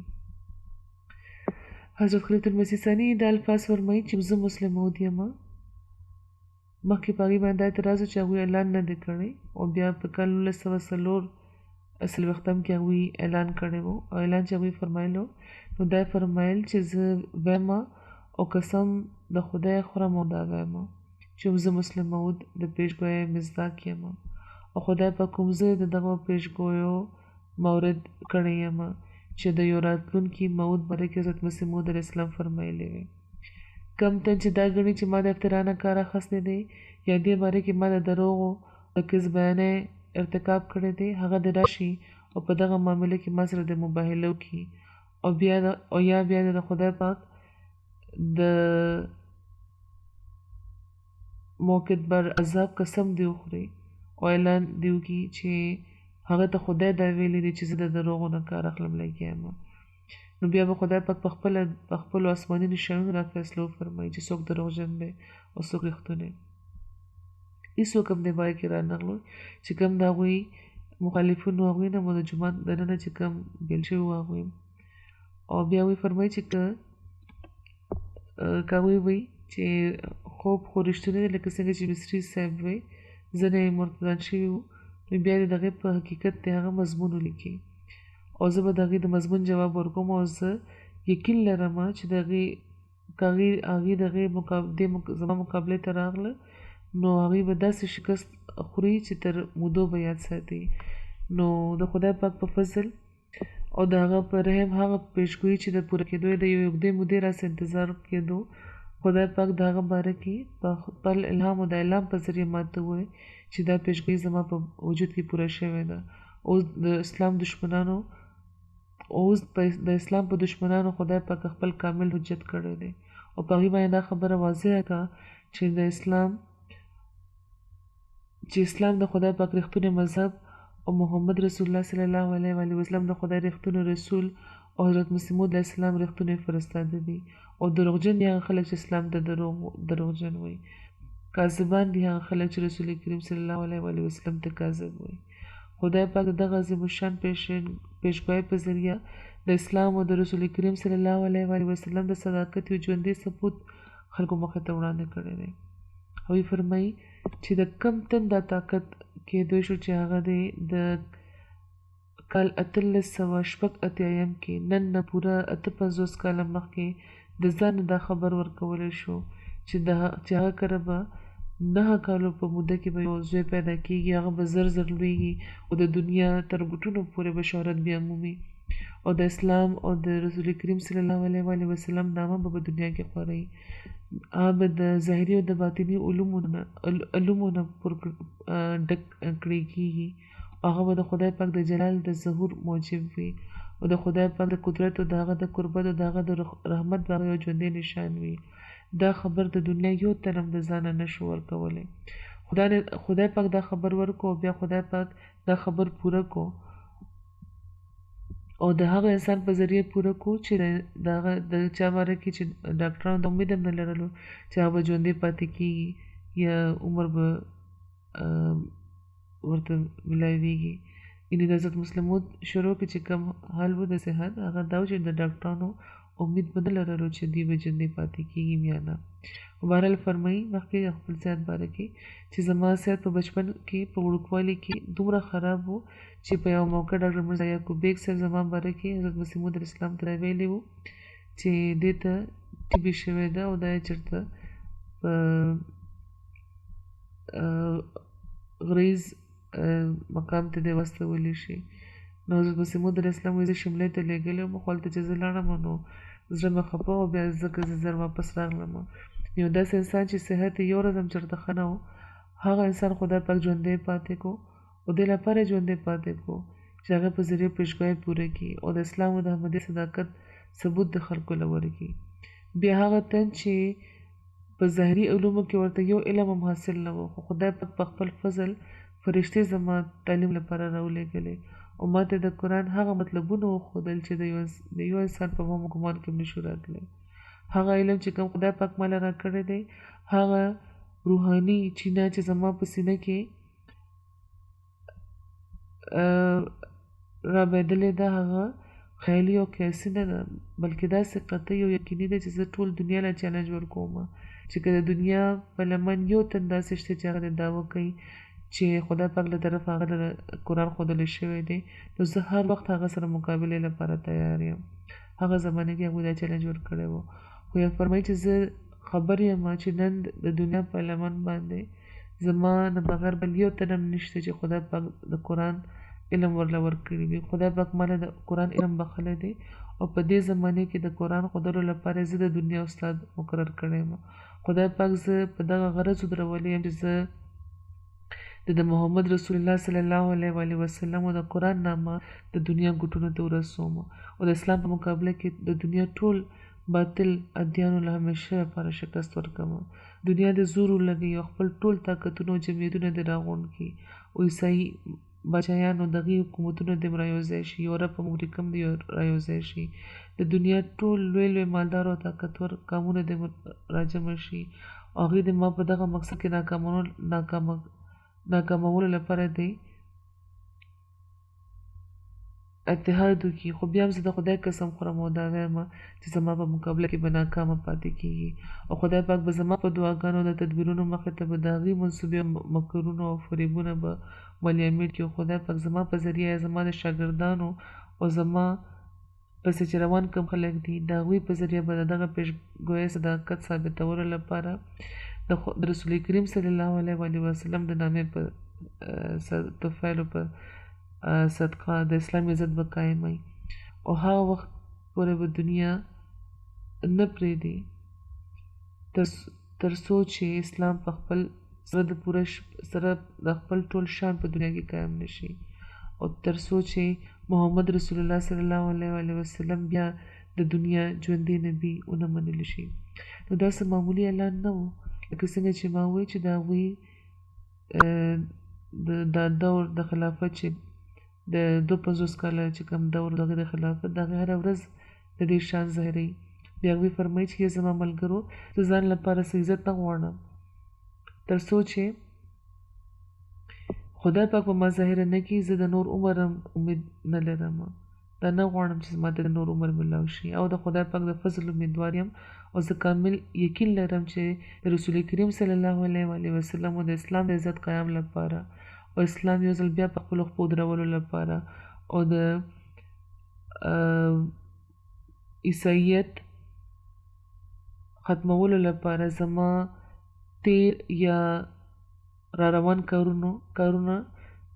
[SPEAKER 2] حضرت خلیفة المسیح ثاني دا الفاظ فرمایي چې زه مسلم موعود یم. مخکې په هغې باندې دا اعتراض و چې هغوی اعلان نه دی کړی او بیا په کال 1940 کې هغوی اعلان کړی و او اعلان چې هغوی فرمایلو نو دا فرمایل چې زه وایم او قسم د خدای خورم او دا وایم چې زه مسلم موعود د پیشګویۍ مصداق یم او خدای په کوم زه د دغه پیشګویو مورد کړی یم چې د یو راتلونکي موعود باره کې حضرت مسیح موعود علیه السلام فرمایلی وی. کم تن چې دا ګڼي چې ما د افترا نه کار اخیستی دی یا دې باره کې ما د دروغو د کذبیانۍ ارتکاب کړی دی هغه د راشي او په دغه معامله کې ما سره د مباهله وکړي او یا بیا د خدای پاک د موقت بر عذاب قسم دی وخوري او اعلان دی وکړي چې هغه ته خدای دا ویلی دی چې زه د دروغو نه کار اخلم لګیا یم نو بیا به خدای پاک په خپلو آسماني نشانونو را فیصله وفرمایي چې څوک دروغجن دی او څوک رښتونی. هېڅوک هم دې باره کې رانغلو چې کوم د هغوی مخالفون و هغوی نه مو د جومات دننه چې کوم بیل شوي و هغوی او بیا هغوی فرمایي چې که هغوی وایي چې خوب خو رښتونی دی لکه څنګه چې مصري صاحب وایي ځینې مرتدان شوي وو نو بیا د هغې په حقیقت د هغه مضمون ولیکي او زه به د هغې د مضمون جواب ورکوم او زه یقین لرم چې د هغې زما مقابلې ته راغله نو هغوی به داسې شکست خوري چې تر مودو به یاد ساتي. نو د خدای پاک په فضل او د هغه په رحم هغه پیشګویي چې د پوره کېدو د یو اوږدې مودې راسه انتظار کېدو خدای پاک د هغه باره کې په خپل الهام او د اعلام په ذریعه ماته ووایي چې دا پیشګویي زما په وجود کې پوره شوې ده. اوس د اسلام دشمنانو خدای پاک خپل کامل حجت کړی دی او په هغې باندې دا خبره واضحه کړه چې اسلام د خدای پاک رښتونی مذهب او محمد رسول الله صلی الله علیه وسلم د خدای رښتونی رسول او حضرت مسیح موعود علیه السلام رښتونی فرستاده دي او دروغجن دي هغه خلک چې اسلام ته دروغجن وایي. کاذبان دي هغه خلک چې رسول کریم صلی الله علیه وسلم ته کاذب وایي. خدای پاک د دغه عظیم الشان پیشګویۍ په ذریعه د اسلام او د رسول کریم صلی الله علیه وسلم د صداقت یو ژوندی ثبوت خلکو مخې ته وړاندې کړی دی. هغوی فرمایي چې د کم تن دا طاقت کېدای شو چې هغه دی د کال 1886 کې نن نه پوره 58 کاله مخکې د ځان دا خبر ورکولی شو چې هغه کره به 9 کالو په موده کې به یو زوی پیدا کېږي هغه به زر لویږي او د دنیا تر ګوټونو پورې به شهرت بیا مومي او د اسلام او د رسول کریم صلی الله علیه وسلم نامه به دنیا کې خپروي. هغه به د ظاهري او د باطني علومو نه ډک کړی کېږي. هغه به د خدای پاک د جلال د ظهور موجب وي او د خدای پاک د قدرت او د هغه د قربت او د هغه د رحمت به یو ژوندی نشان وي. دا خبر د دنیا یو تن هم د ځانه نشو ورکولی. خدای پاک دا خبر ورکو او بیا خدای پاک دا خبر پوره کو او د هغه انسان په ذریعه پوره کو چې د چا باره کې چې ډاکټرانو د امید هم نه لرلو چې هغه به ژوندی پاتې کېږي یا عمر به ورته ملاویږي. یعنې د حضرت مسلم موعود شروع کې چې کوم حال و د صحت هغه دا و چې د ډاکټرانو امید به نه لرلو چې دوی به ژوندی پاتې کېږي یا نه. بهرحال فرمایي مخکې خپل صحت باره کې چې زما صحت په بچپن کې په وړوکوالي کې دومره خراب و چې په یو موقع ډاکټر مرزا یعقوب بیګ صاحب زما باره کې حضرت مسیح موعود علیه السلام ته ویلي وو چې دې ته ټي بي شوې ده او دا یې چېرته په غریز مقام ته دې واستولی شي. نو حضرت مسیح موعود علیه السلام وایي زه شملې ته لېږلی وم خو هلته چې زه لاړم نو زړه مې خفه و بیا ځکه زه زر واپس راغلم. یو داسې انسان چې صحت یې یو ورځ هم چېرته ښه نه و هغه انسان خدای پاک ژوندی پاتې کو او د لپاره ژوندې پاتې کو چې هغه په ذریعه پیشګویي پوره کړي او د اسلام او د احمدي صداقت ثبوت د خلکو له ورکړي. بیا هغه تن چې په ظاهري علومو کې ورته یو علم هم حاصل نه و، خو خدای پاک په خپل فضل فرشتې زما تعلیم لپاره راولېږلې او ما ته د قرآن هغه مطلبونه وښودل چې د یو انسان په هم ګمان کې هم نشو راتلی. هغه علم چې کوم خدای پاک ماله راکړی دی، هغه روحاني چینه چې زما په سینه کې رابیدلې ده، هغه خیالي او قیاسي نه ده، بلکې داسې قطعي او یقیني ده چې زه ټول دنیا له چیلنج ورکوم چې که د دنیا په لمن یو تن داسې شته چې هغه دعوه کوي چې خدای پاک له طرف هغه قرآن ښودلی شوی دی، نو زه هر وخت هغه سره مقابلې لپاره تیار یم. هغه زمانه کې هغوی دا چیلنج ورکړی و، خو یا فرمایي چې زه خبر یم چې نن د دنیا په لمن باندې زما نه بغیر بل یو تن هم نشته چې خدای پاک د قرآن علم ورله ورکړي وي. خدای پاک ماله د قرآن علم بخښلی دی او په دې زمانې کې د قرآن ښودلو لپاره زه د دنیا استاد مقرر کړی یم. خدای پاک زه په دغه غرض ودرولی یم چې زه د محمد رسول الله صلی الله علیه و آله وسلم او د قرآن نامه د دنیا ګوټونو ته ورسوم او د اسلام په مقابله کې د دنیا ټول باطل ادیانو له همیشه لپاره شکست ورکوم. دنیا د زور ولګي او خپل ټول طاقتونه او جمعیتونه دې راغونډ کړي او عیسایي بچیانو دغې حکومتونه دې رایوځای شي، یورپ او امریکا هم دې رایوځای شي، د دنیا ټول لوی لوی مالدار او طاقتور قومونه دې راجمع شي او هغوی د ما په دغه مقصد کې ناکامولو لپاره دې اتحاد وکړي. خو بیا هم زه د خدای قسم خورم او دا وایم چې زما په مقابله کې به ناکامه پاتې کېږي او خدای پاک به زما په دعاګانو د تدبیرونو مخې ته به د هغې منصوبې مکرونه او فریبونه به ملیامید کړي او خدای پاک زما په ذریعه زما د شاګردانو او زما پسې چې روان کوم خلک دي د هغوی په ذریعه به د دغه پیشګویۍ صداقت ثابتولو لپاره د رسول کریم صلی الله علیه و آله وسلم د نامې په طفیلو په صدقه د اسلام عزت به قایم وي او هغه وخت پورې به دنیا نه پرېږدي تر څو چې اسلام په خپل سره د خپل ټول شان په دنیا کې قایم نشي او تر څو چې محمد رسول الله صلی الله علیه و آله وسلم بیا د دنیا ژوندی نبی ونه منل شي. نو داسې معمولي اعلان نه و، لکه څنګه چې ما وویل چې د هغوی دا دور د خلافت چې د 250 کاله چې کوم دور دغه د خلافت د هغې هره ورځ د دې شان ظاهروي. بیا هغوی فرمایي چې زما ملګرو زه ځان لپاره څه عزت نه غواړم تر څو چې خدای پاک په ما ظاهره نه کړي، زه د نور عمر هم امید نه لرم، دا نه غواړم چې ما ته د نور عمر ملاو شي او د خدای پاک د فضل امیدوار یم او زه کامل یقین لرم چې د رسول کریم صلی الله علیه و آله وسلم او د اسلام د عزت قیام لپاره او اسلام یو ځل بیا په خپلو خپو درولو لپاره او د عیسایت ختمولو لپاره زما تیر یا را روان کارونه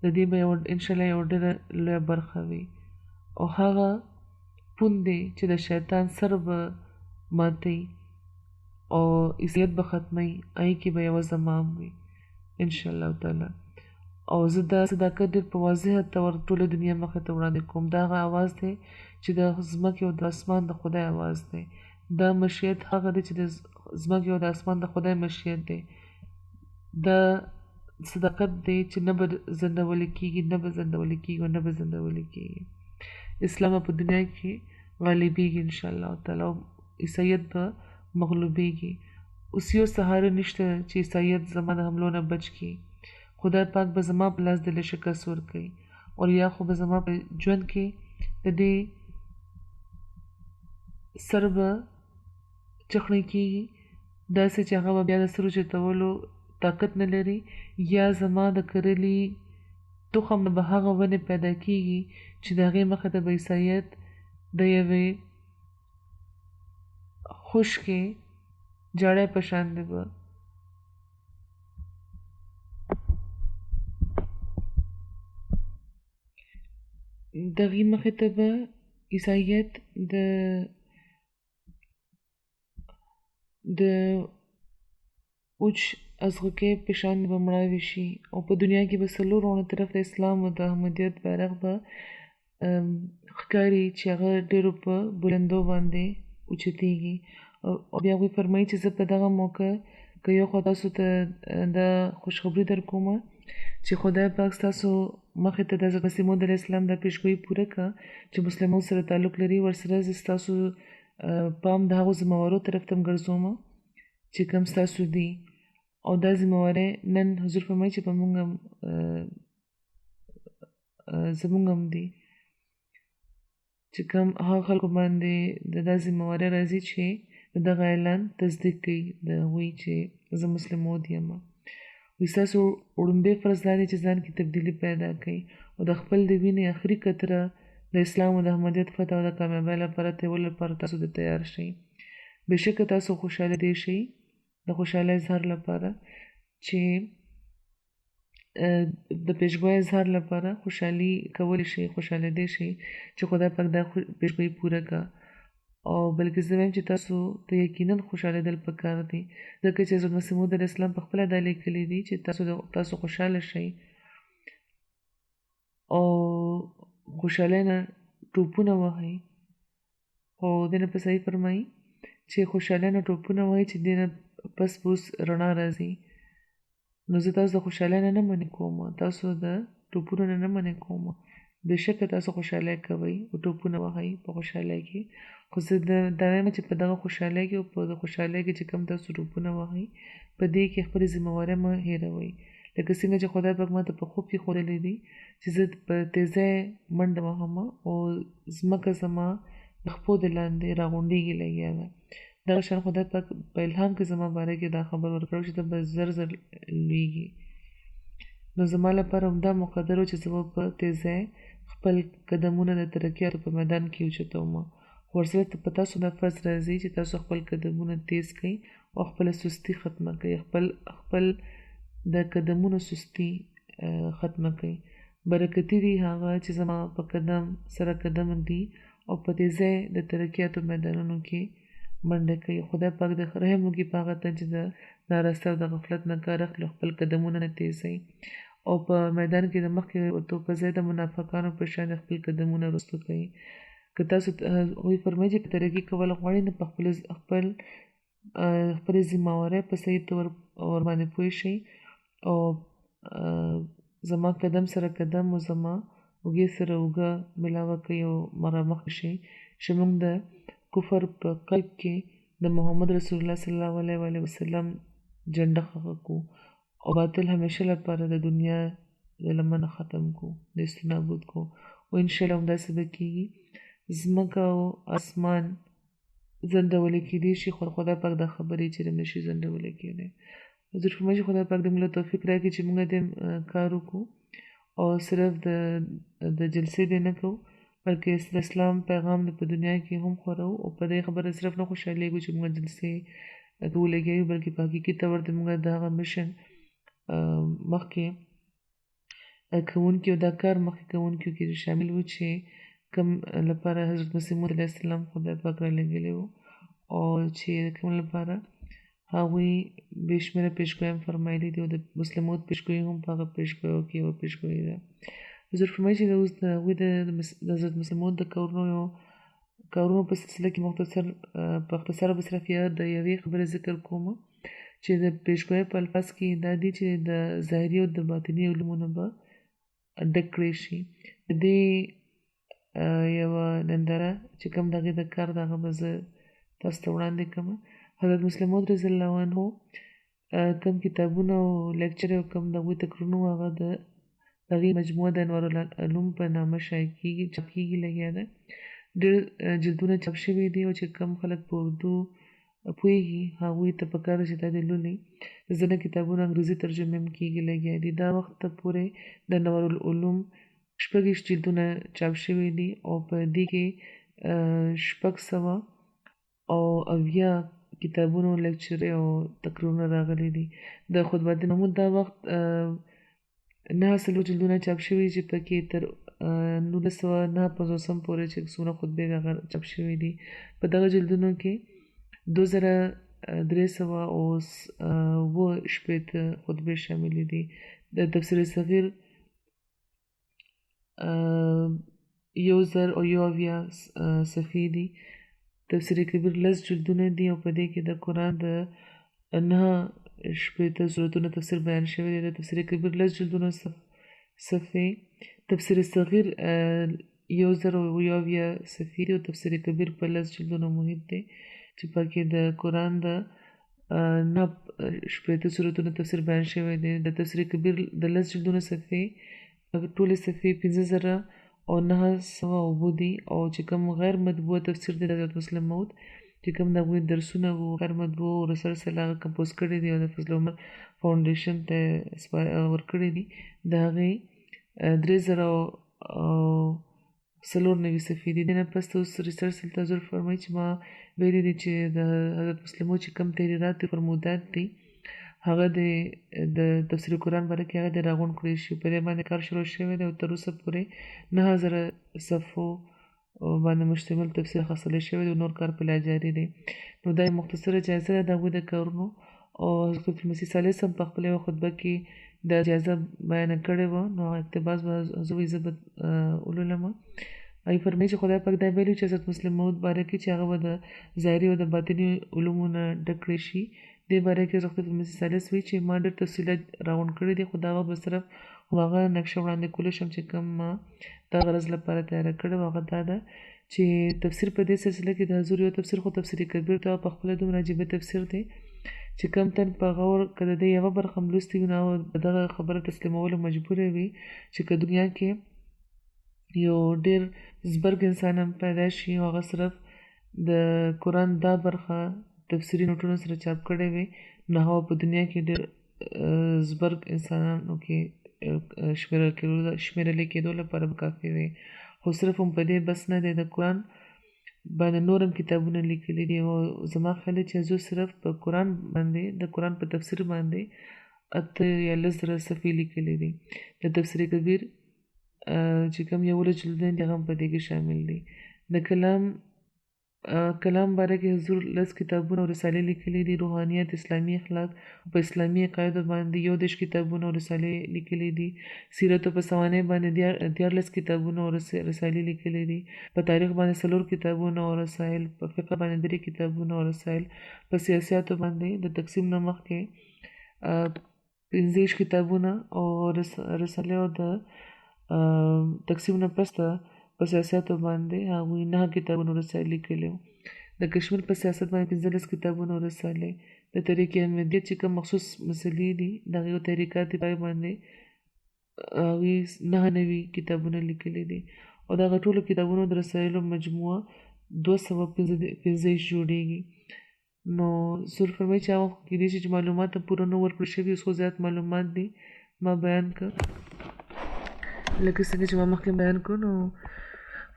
[SPEAKER 2] د دې به انشاءالله یو ډېره لویه برخه وي او هغه پون دی چې د شیطان سر به ماتوي او عیسایت به ختموي، هغې کې به یوه زما هم وي انشاءالله تعالی. او زه دا صداقت ډېر په واضحه طور ټوله دنیا مخې ته وړاندې کوم. دا هغه اواز دی چې د ځمکې او د اسمان د خدای اواز دی. دا مشیت هغه دی چې د ځمکې او د اسمان د خدای مشیت دی. دا صداقت دی چې نه به زندولی کېږي، نه به زندولی کېږي او نه به زندولی کېږي. اسلام په دنیا کې غالبېږي انشاءالله تعالی او عیسایت به مغلوبېږي. اوس یو سهاره نشته چې عیسایت زما د حملو نه بچ کړي. خدای پاک به زما په لاس دله شکست ورکوي او یا خو به زما په ژوند کې د دې سر به چخڼی کېږي داسې چې هغه به بیا د سرو چتولو طاقت نه لري، یا زما د کرلي تخم به هغه ونې پیدا کېږي چې د هغې مخې ته به عیسایت د یوې خشکې جاړی په شان دی به د هغې مخې ته به عیسایت د اوچ ازغکې په شان به مړاوي شي او په دنیا کې به څلورونه طرف د اسلام او د احمدیت بیرغ به ښکاري چې هغه ډېرو په بلندو باندې اوچتېږي او بیا هغوی فرمایي چې زه په دغه موقع که یو خوا تاسو ته دا خوشخبري در کومه چې خدای پاک ستاسو مخې ته د حضرت مسیح موعود علیه السلام دا پیشګویي پوره کړه چې مسلمانو سره تعلق لري ورسره زه ستاسو پام د هغو ذمهوارو طرف ته م ګرځومه چې کوم ستاسو دي او دا ذمهواری نن حضور فرمایي چې په موږ هم زموږ هم دي چې کوم هغه خلکو باندې د دا ذمهواری راځي چې د دغه اعلان تصدیق کوي د هغوی چې زه مسلمود یم وایي ستاسو وړومبی فرض دا دی چې ځان کې تبدیلي پیدا کړئ او د خپل د وینې آخري قطره د اسلام او د احمدیت فتح او د کامیابۍ لپاره تیولو لپاره تاسو د تیار شئ بېشکه تاسو خوشحاله دی شئ د خوشحالۍ اظهار لپاره چې د پیشګویۍ اظهار لپاره خوشحالي کولی شئ خوشحاله دی شئ چې خدای پاک دا پیشګویي پوره کړه او بلکې زه وایم چې تاسو ته یقینا خوشحالېدل پکار دی ځکه چې حضرت مسیح موعود علیه السلام پخپله دا لیکلي دي چې تاسو خوشحاله شئ او خوشحالۍ نه ټوپونه وهئ خو دې نه په صحیح فرمایي چې خوشحالۍ نه ټوپونه وهئ چې دې نه پس پوس رڼا راځي نو زه تاسو د خوشحالۍ نه نه منې کوم تاسو د ټوپونو نه نه منې کوم بېشکه تاسو خوشحالۍ کوئ او ټوپونه وهئ په خوشحالۍ کې خو زه دا وایم چې په دغه خوشحالۍ کې او په خوشحالۍ کې چې کوم تاسو ټوپونه وهئ په دې کې خپلې ذمهوارۍ مه هېروئ لکه څنګه چې خدای پاک ما ته په خوب کې ښودلی دی چې زه په تیزۍ منډه وهم او ځمکه زما د خپو د لاندې راغونډېږي لګیا ده دغه شان خدای پاک په الهام کې زما باره کې دا خبر ورکړی چې ته به زر زر لویږي نو زما لپاره همدا مقدر و چې زه به په تیزۍ خپل قدمونه د ترقیاتو په میدان کې اوچتوم خو ورسره په تاسو دا فرض راځي چې تاسو خپل قدمونه تیز کړئ او خپله سستي ختمه کړئ خپل د قدمونو سستي ختمه کړئ برکتي دي هغه چې زما په قدم سره قدم دي او په تیزۍ د ترقیاتو میدانونو کې منډه کوي خدای پاک د رحم وکړي په هغه ته چې د ناراسته او د غفلت نه کار اخلي خپل قدمونه نه تیزوي او په میدان کې د مخکې ورتو په ځای د منافقانو په شان خپل قدمونه وروستو کوي که تاسو هغوی فرمایي چې په ترقي کول غواړئ نو په خپلې ذمهوارۍ په صحیح طور ورباندې پوه شئ او زما قدم سره قدم او زما اوږې سره اوږه ملاوه کوي او مخ شئ چې موږ د کفر په قلب کې د محمد رسول الله صلی الله علیه وسلم جنډه خښه کو او باطل همیشه لپاره د دنیا د لمنه ختم کو نیست نابود کو او انشاءالله همداسې به کېږي ځمکه او اسمان زندولی کېدی شي خو خدای پاک دا خبرې چې نشي زندولی کېدی حضور فرمایي چې خدای پاک دې موږ له توفیق راکړي چې موږ دې کار وکړو او صرف د جلسې دې نه کوو بلکې د اسلام پیغام دې په دنیا کې هم خورو او په دې خبره صرف نه خوشحالېږو چې موږ جلسې ولګوو بلکې په حقیقي طور د موږ د هغه مشن مخکې کوونکي او دا کار مخکې کوونکیو کې شامل وو چې کوم لپاره حضرت مسیح موعود علیه السلام خدای پاک را لېږلی وو او چې کوم لپاره هغوی بې شمېره پیشګویي هم فرمایلي دي او د مسلمود پیشګویي هم په هغه پیشګویو کې یوه پیشګویي ده حضور فرمایي چې اوس د هغوی د حضرت مسیح موعود د کارونو په سلسله کې په اختصار به صرف د یوې خبرې ذکر کوم چې د پیشګویۍ په الفاظ کې دا دي چې د ظاهري او د باطني علومونه به ډک کړی شي د دې یوه ننداره چې کوم د هغې د کار د هغه به زه تاسو ته وړاندې کړم حضرت مسلم موعود رضی الله عنه کوم کتابونه او لیکچر او کوم د هغوی تقریرونه وو هغه د هغې مجموعه د انوار العلوم په نامه چاپ کېږي لګیا ده ډېر جلدونه چاپ شوي دي او چې کم خلک په اردو پوهېږي هغوی ته پکار ده چې دا دې لولي ځینې کتابونه انګریزي ترجمې هم کېږي لګیا دي دا وخت ته پورې د انوار العلوم 26 جلدونه چاپ شوي دي او په دې کې 600 او 80 کتابونو لیکچرې او تقریرونه راغلي دي د خطبه محمود دا وخت 9 جلدونه چاپ شوي چې پکې تر 1959 پورې چې څومره خطبې هغه چاپ شوي دي په دغه جلدونو کې 2000 300 خطبې شاملې دي. د تفسیر صغیر 1000 صفحې دي. تفسیر کبیر 10 جلدونه دي او په دې کې د قرآن د 9 سورتونو تفسیر بیان شوی دی. د تفسیر کبیر 10 جلدونه صفحې، تفسیر صغیر 1000 صفحې دي او تفسیر کبیر په 10 جلدونو محیط دی چې پکې د قرآن د 9 سورتونو تفسیر بیان شوی دی. د تفسیر کبیر د 10 جلدونو صفحې ټولې صفحې 15000 او 900 دي او چې کوم غیر مطبوع تفسیر دی د حضرت مسلم موعود چې کوم د هغوی درسونه وو غیر مطبوع او رسول صلی الله علیه کمپوز کړي دي او د فضل عمر فاونډیشن ته ورکړي دي. د هغې 3094 صفحې دي. نه پس اوس ریسرچ دلته حضور فرمایي چې ما ویلي دي چې د حضرت مسلم موعود چې کوم تحریرات دي فرمودات دي هغه د تفسیر قرآن باره کې هغه د راغونډ کړی شي. په دې باندې کار شروع شوی دی او تر اوسه پورې 9000 صفحو باندې مشتمل تفسیر حاصل شوی دی او نور کار په لا جاري دی. نو دا مختصره جایزه ده د هغوی د کارونو او حضرت مسیح صلی الله علیه وسلم په خپله خطبه کې دا جایزه بیان کړې وه. نو اقتباس به زه به ولولم. ای فرمایي چې خدای پاک دا ویلي چې حضرت مسلم موعود باره کې چې هغه به د ظاهري او د باطني علومو نه ډک کړی شي. دې باره کې حضرت مسیح صلی الله علیه وسلم چې ما ډېر تفصیلات راغونډ کړي دي خو دا به صرف هغه نقشه وړاندې کولی شم چې کوم ما د غرض لپاره تیاره کړې وه. هغه دا ده چې تفسیر په دې سلسله کې د حضور یو تفسیر خو تفسیر کبیر ته په خپله دومره عجیبه تفسیر دی چې کم تن په غور که د دې یوه برخه هم لوستې وي نو دغه خبره تسلیمولو مجبوره وي چې که دنیا کې یو ډېر زبرګ انسان هم پیدا شي او هغه صرف د قرآن دا برخه تفسیري نوټونو سره چاپ کړی وي نو هغه په دنیا کې ډېر زبرګ انسانانو کې شمیرل کېدو لپاره به کافي وي. خو صرف هم په دې بس نه دی، د قرآن باندې نور هم کتابونه لیکلي دي او زما خیال دی چې حضور صرف په قرآن باندې د قرآن په تفسیر باندې 8 یا 10 زره صفحې لیکلي دي. د تفسیر کبیر چې کوم 11 جلدونه دي هغه هم په دې کې شامل دي. د کلام باره کې حضور 10 کتابونه او رسالې لیکلي دي. روحانیت، اسلامي اخلاق، په اسلامي عقایدو باندې 11 کتابونه او رسالې لیکلي دي. سیرت په سوانح باندې 14 کتابونه او رسالې لیکلي دي. په تاریخ باندې 4 کتابونه او رسایل، په فقه باندې 3 کتابونه او رسایل، په سیاسیاتو باندې د تقسیم نه مخکې 15 کتابونه او رسالې او د تقسیم نه پس په سیاستو باندې هغوی 9 کتابونه رسالې لیکلي وو. د کشمیر په سیاست باندې 15 کتابونه رسالې. د طریق احمدیت چې کوم مخصوص مسلې دي د هغې طریقات دي پای باندې هغوی 9 کتابونه لیکلي دي او دغه ټولو کتابونو د رسایلو مجموعه 215 جوړیږي. نو حضور فرمایي چې هغه کېدای شي چې معلومات هم پوره نه ورکړل شوي، اوس خو زیات معلومات دي ما بیان کړ لکه څنګه چې ما مخکې بیان کړو. نو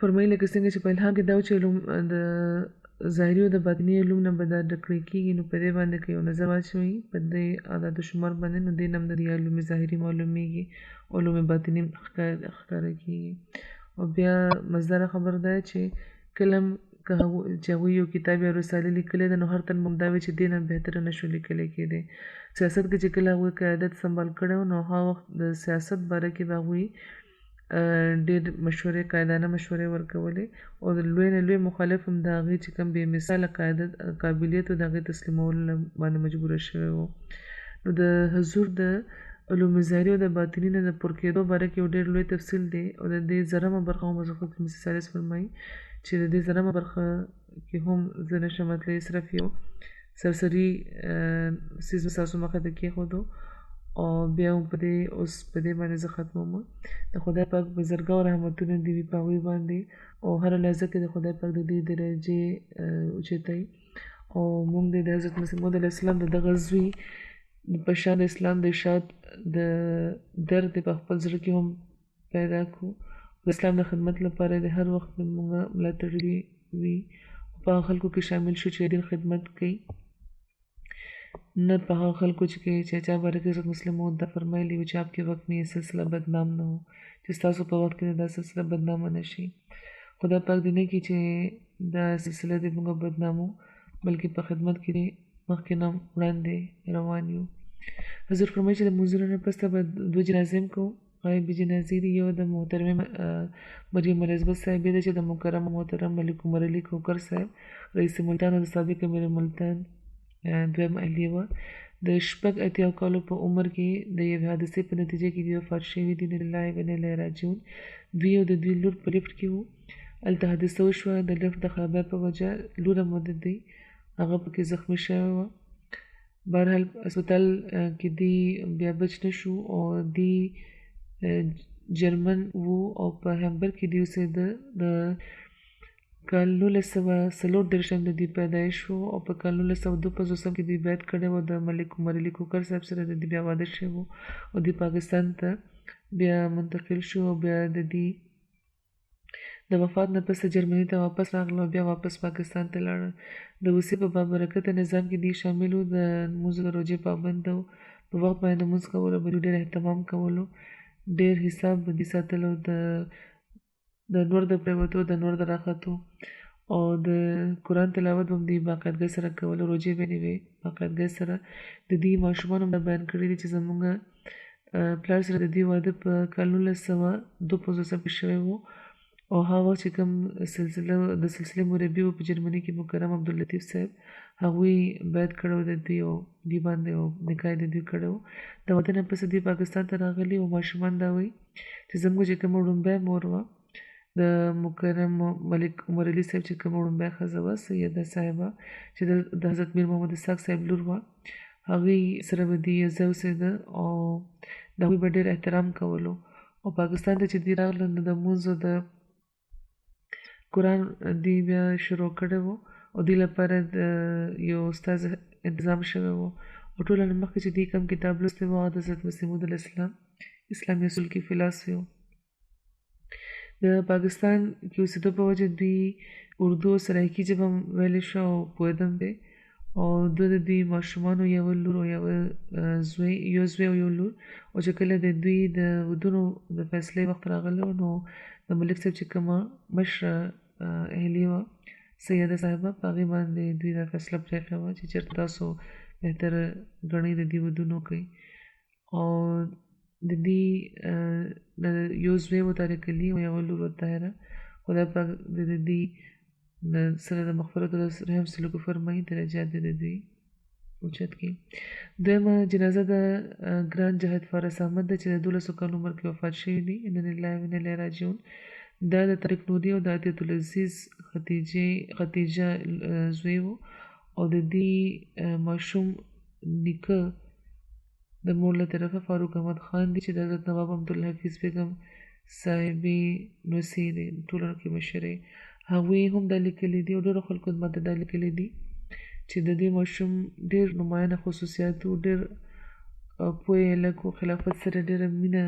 [SPEAKER 2] فرمایي لکه څنګه چې په الهام کې دا و چې علوم د ظاهري او د باطني علوم نه به دا ډکړی کېږي نو په دې باندې که یو نظر واچوي په دې اعداد و شمار باندې نو دې نه هم د دې علوم ظاهري معلومیږي، علوم باطني ښکاره کېږي. او بیا مزداره خبر ده چې کله هم چې هغوی یو کتاب یا رسالې لیکلی ده نو هر تن به هم دا وایي چې دې نه بهتره نه شو لیکلی کېدی. سیاست کې چې کله هغوی قیادت سنبال کړی و نو هغه وخت د سیاست باره کې به هغوی ډېر مشورې قاعدانه مشورې ورکولې او د لوی نه لوی مخالف هم د هغې چې کوم بې مثاله قابلیت و د هغې تسلیمولو باندې مجبوره شوی و. نو د حضور د علوم ظاهري او د باطني نه د پوره کېدو باره کې یو ډېر لوی تفصیل دی او د دې زرمه برخه هم حضرت مسیح صلی الله علیه وسلم فرمایي چې د دې زرمه برخه کې هم زه نشم تللی، صرف یو سرسري څیز مې ستاسو مخې ته کېښودو او بیا هم اوس په دې باندې زه ختموم. د خدای پاک بزرګه او رحمتونه دې وي په هغوی باندې او هره لحظه کې د خدای پاک د دې درجې اوچتوي او موږ د حضرت مسیح موعود علیه السلام د دغه زوی په شان د اسلام د اشاعت د درد په خپل زړه کې هم پیدا کړو. د اسلام د خدمت لپاره د هر وخت موږ ملاتړي وي او په هغه خلکو کې شامل شو چې د دین خدمت کوي، نه په هغه خلکو چې چا باره کې حضرت مسلم موعود دا فرمایلي وو چې آپ کے وقت میں یہ سلسلہ بدنام نه ہو، چې ستاسو په وخت کې دا سلسله بدنامه نه شي. خدای پاک دې نه کړي چې دا سلسله دې موږ بدنامو بلکې په خدمت کې مخکې نه وړاندې روان یو. حضور فرمایي چې د لمونځونو نه پس به 2 جنازې هم کوو. غایبې جنازې دي، یو د محترمې مریم الزبث صاحبې ده چې د مکرم محترم ملک عمر علي کوکر صاحب رئیس ملتان او د سابق امیر ملتان دویم اهلیه وه. د 86 کالو په عمر کې د یوې حادثې په نتیجه کې دوی وفات شوي دي. انا لله و انا الیه راجعون. دوی او د دوی لور په لیفټ کې وو. هلته حادثه وشوه د لیفټ د خرابۍ په وجه. لور هم د دوی هغه پکې زخمي شوی وه. بهرحال هسپتال کې دی بیا بچ نه شو او دی جرمن وو او په هیمبرګ کې دی اوسېده. د کال 1934 د دوی پیدایش وو او په کال 1952 کې دوی بیعت کړی وو د ملک عمر علي کوکر صاحب سره. د دوی بیا واده شوی وو او دوی پاکستان ته بیا منتقل شو او بیا د دوی د وفات نه پس جرمني ته واپس راغله او بیا واپس پاکستان ته لاړه. د وصي په بابرکته نظام کې دوی شامل وو. د لمونځ د روژې پابند وو. په وخت باندې لمونځ کولو به دوی ډېر اهتمام کولو، ډېر حساب به دوی ساتلو د نور د پرېوتو، د نور د راختو او د قرآن تلاوت به هم دوی باقاعدګۍ سره کولو. روژې به یې وې باقاعدګۍ سره. د دوی ماشومانو هم بیان کړي دي چې زموږ پلار سره د دوی واده په کال 1952 کې شوی وو او هغه چې کوم د سلسلې مربي وو په جرمني کې مکرم عبداللطیف صاحب، هغوی بیعت کړی و د دوی او دوی باندې او نکاح د دوی کړی و. د واده نه پس دوی پاکستان ته راغلي او ماشومان دا وایي چې زموږ چې کومه وړومبی مور وه د مکرم ملک عمر علي صاحب چې کومه وړومبی ښځه وه سیده صاحبه چې د حضرت میر محمد اسحاق صاحب لور وه، هغوی سره به دوی یو ځای اوسېده او د هغوی به ډېر احترام کولو. او پاکستان ته چې دوی راغله نو د لمونځ د قرآن دوی بیا شروع کړی و او دوی لپاره د یو استاذ انتظام شوی و او ټوله نه مخکې چې دوی کوم کتاب لوستی و هغه د حضرت مسیح موعود علیه السلام اسلامي اصول کې فلسفي و. د پاکستان کې اوسېدو په وجه دوی اردو او سرایکي ژبه هم ویلی شوه او پوهېدم دی او د دوی ماشومانو یوه لور او یو زوی او یو لور او چې کله د دوی د ودونو د فیصلې وخت راغلی نو د ملک صاحب چې کومه مشره اهلیه وه سیده صاحبه په هغې باندې دوی دا فیصله پرېښې وه چې چېرته تاسو بهتره ګڼئ د دوی ودونه وکړئ. او د دوی یو زوی و طارق علي او یوه لور و طاهره. خدای پاک د دوی سره د مغفرت او رحم سلوک وفرمایي، درجات د دوی اوچت کړي. دویمه جنازه د ګران جهاد فارس احمد ده چې د 12 کال عمر کې وفات شوي دي. انا لله و انا الیه راجعون. دا د طارق نوري او د عطیة العزیز ختیجه زوی و او د دې ماشوم نیکه د مور له طرفه فاروق احمد خان دی چې د حضرت نواب عبدالحفیظ بیګم صاحبې نوسې دی ټولو کې مشرې. هغوی هم دا لیکلي دي او ډېرو خلکو ماته دا لیکلي دي چې د دې ماشوم ډېر نمایانه خصوصیات و، ډېر پوهې هلک و، خلافت سره ډېره مینه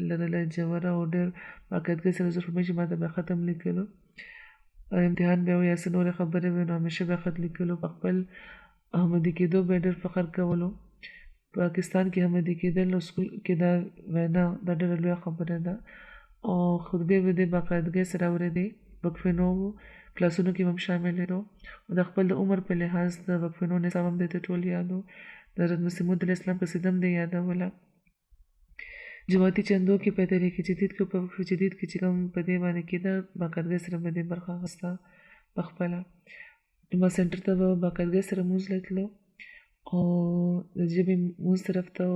[SPEAKER 2] لرله جوره او ډېر باقاعدګۍ سره حضور فرمایي چې ماته به خط هم لیکلو، امتحان به و یا څه نورې خبرې وې نو همیشه به خط لیکلو. په خپل احمدي کېدو به ډېر فخر کولو. پاکستان کې احمدي کېدل او سکول کې دا وینا دا ډېره لویه خبره ده او خطبې به دې باقاعدګۍ سره اورېدې. وقفینو کلاسونو کې هم شامل و او د خپل د عمر په لحاظ د وقفینو نصاب هم دې ټول یاد و. د حضرت مسیح موعود علیه السلام قصیده هم دې یادوله. جماعتي چندو کې په تحریک جدید کې په وقف جدید کې چې کوم په دې باندې کېده باقاعدګۍ سره به دې برخه اخیسته په خپله. جمعه سنټر ته به باقاعدګۍ سره لمونځ له تلو او د ژبې لمونځ طرف ته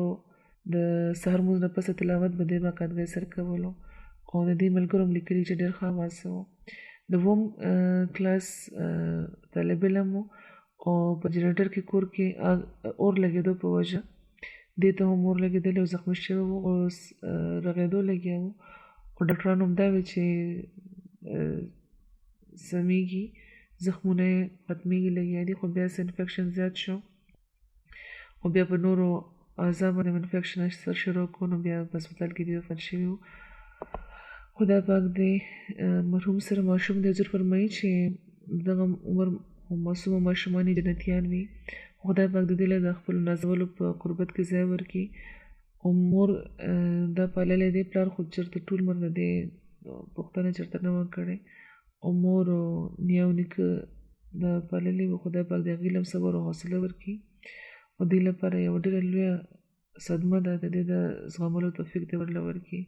[SPEAKER 2] د سهار لمونځ نه پسه تلاوت به دې باقاعدګۍ سره کولو او د دې ملګرو هم لیکلي چې ډېر ښه اواز و. د اووم کلاس طالب علم و او په جنریټر کې کور کې اور لګېدو په وجه دې ته هم اور لګېدلی او زخمي شوی و او رغېدو لګیا و او ډاکټرانو هم دا ویل چې سمیږي، زخمونه یې ختمېږي لګیا دي، خو بیا څه انفیکشن زیات شو او بیا په نورو اعضا باندې انفیکشن اثر شروع کړو نو بیا په هسپتال کې دې وفات شوي وو. خدای پاک دې مرحوم سره ماشوم دې حضور فرمایي چې دغه عمر معصوم ماشومان یې جنتیان وي. خدای پاک د دې له د خپلو نازولو په قربت کې ځای ورکړي او مور دا پاللی دی، پلار خو چېرته ټول عمر د دې پوښتنه چېرته نه وه کړې او مور او نیا او نیکه د پاللې وو. خدای پاک د هغوی هم صبر او حوصله ورکړي او دوی لپاره یوه ډېره لویه صدمه ده، د دې د زغملو توفیق دې ورله ورکړي.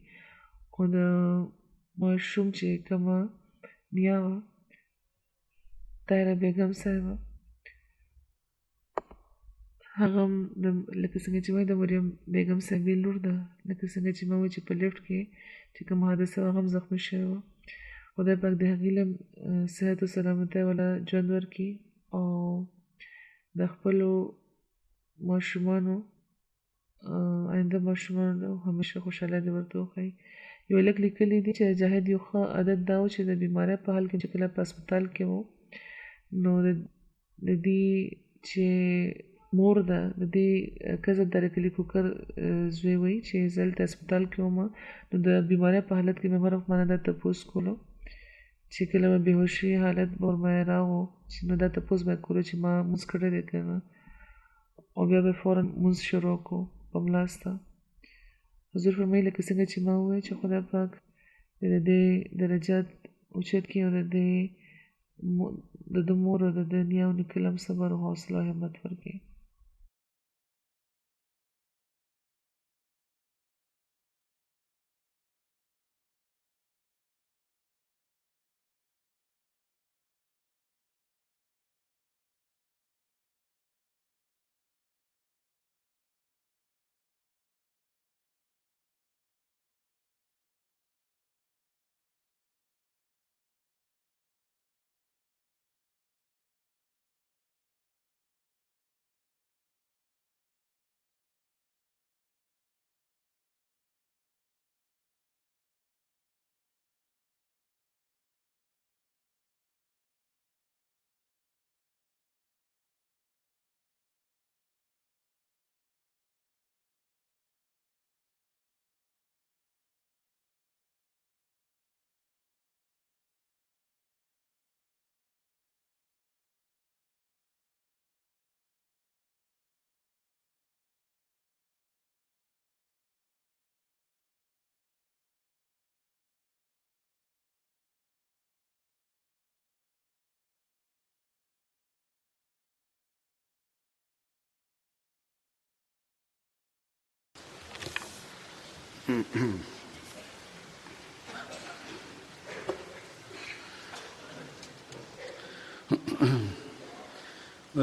[SPEAKER 2] خو د ماشوم چې کومه نیا وه طاهره بیګم صاحبه، هغه هم لکه څنګه چې وایي د مریم بیګم صاحبې لور ده، لکه څنګه چې ما وایي چې په لفټ کې چې کوم حادثه وه هغه هم زخمي شوې وه. خدای پاک د هغې له صحت او سلامتۍ والا ژوند ورکړي او د خپلو ماشومانو آینده ماشومانو همیشه خوشحالی دې ورته وښایي. یو هلک لیکلی دي چې جاهد یو ښه عادت دا و چې د بیمارۍ په حال کې چې کله په هسپتال کې و نو د دې چې مور ده د دې کزه درکلي کوکر زوی وایي چې زه هلته هسپتال کې وم نو د بیمارۍ په حالت کې مې هر وخت ما نه دا تپوس کولو چې کله مې بېهوشي حالت به ورباندې راغو چې نو دا تپوس به یې کولو چې ما مونځ کړی دی که نه، او بیا به فوراً مونځ شروع کړو په ملاسته. حضور فرمایي لکه څنګه چې ما وویل چې خدای پاک د دې درجات اوچت کړي او د ده مور او د ده نیا او نیکه هم صبر او حوصله او همت ورکړي.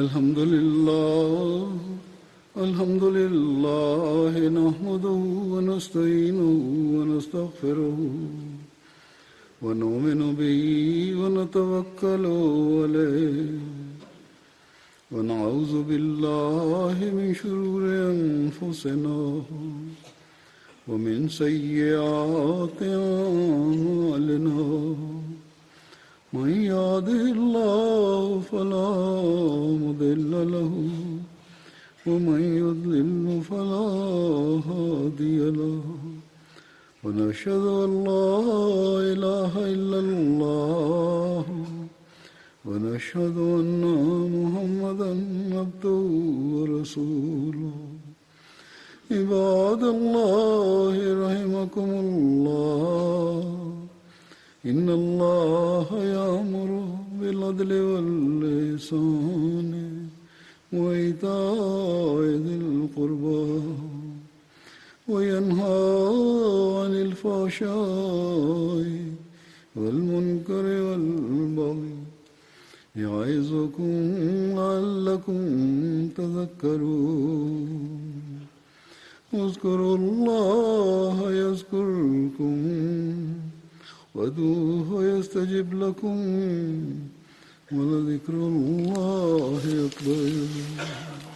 [SPEAKER 1] الحمد لله نحمده ونستعينه ونستغفره ونؤمن به ونتوكل عليه ونعوذ بالله من شرور أنفسنا ومن سيئات أعمالنا. من يهده الله فلا مضل له ومن يضلل فلا هادي له ونشهد أن لا إله إلا الله ونشهد أن محمدا عبده ورسوله. عباد الله رحمكم الله، إن الله يأمر بالعدل والإحسان وإيتاء ذي القربى وينهى عن الفحشاء والمنكر والبغي يعظكم لعلكم تذكرون. اذكروا الله يذكركم وادعوه يستجب لكم ولذكر الله أكبر.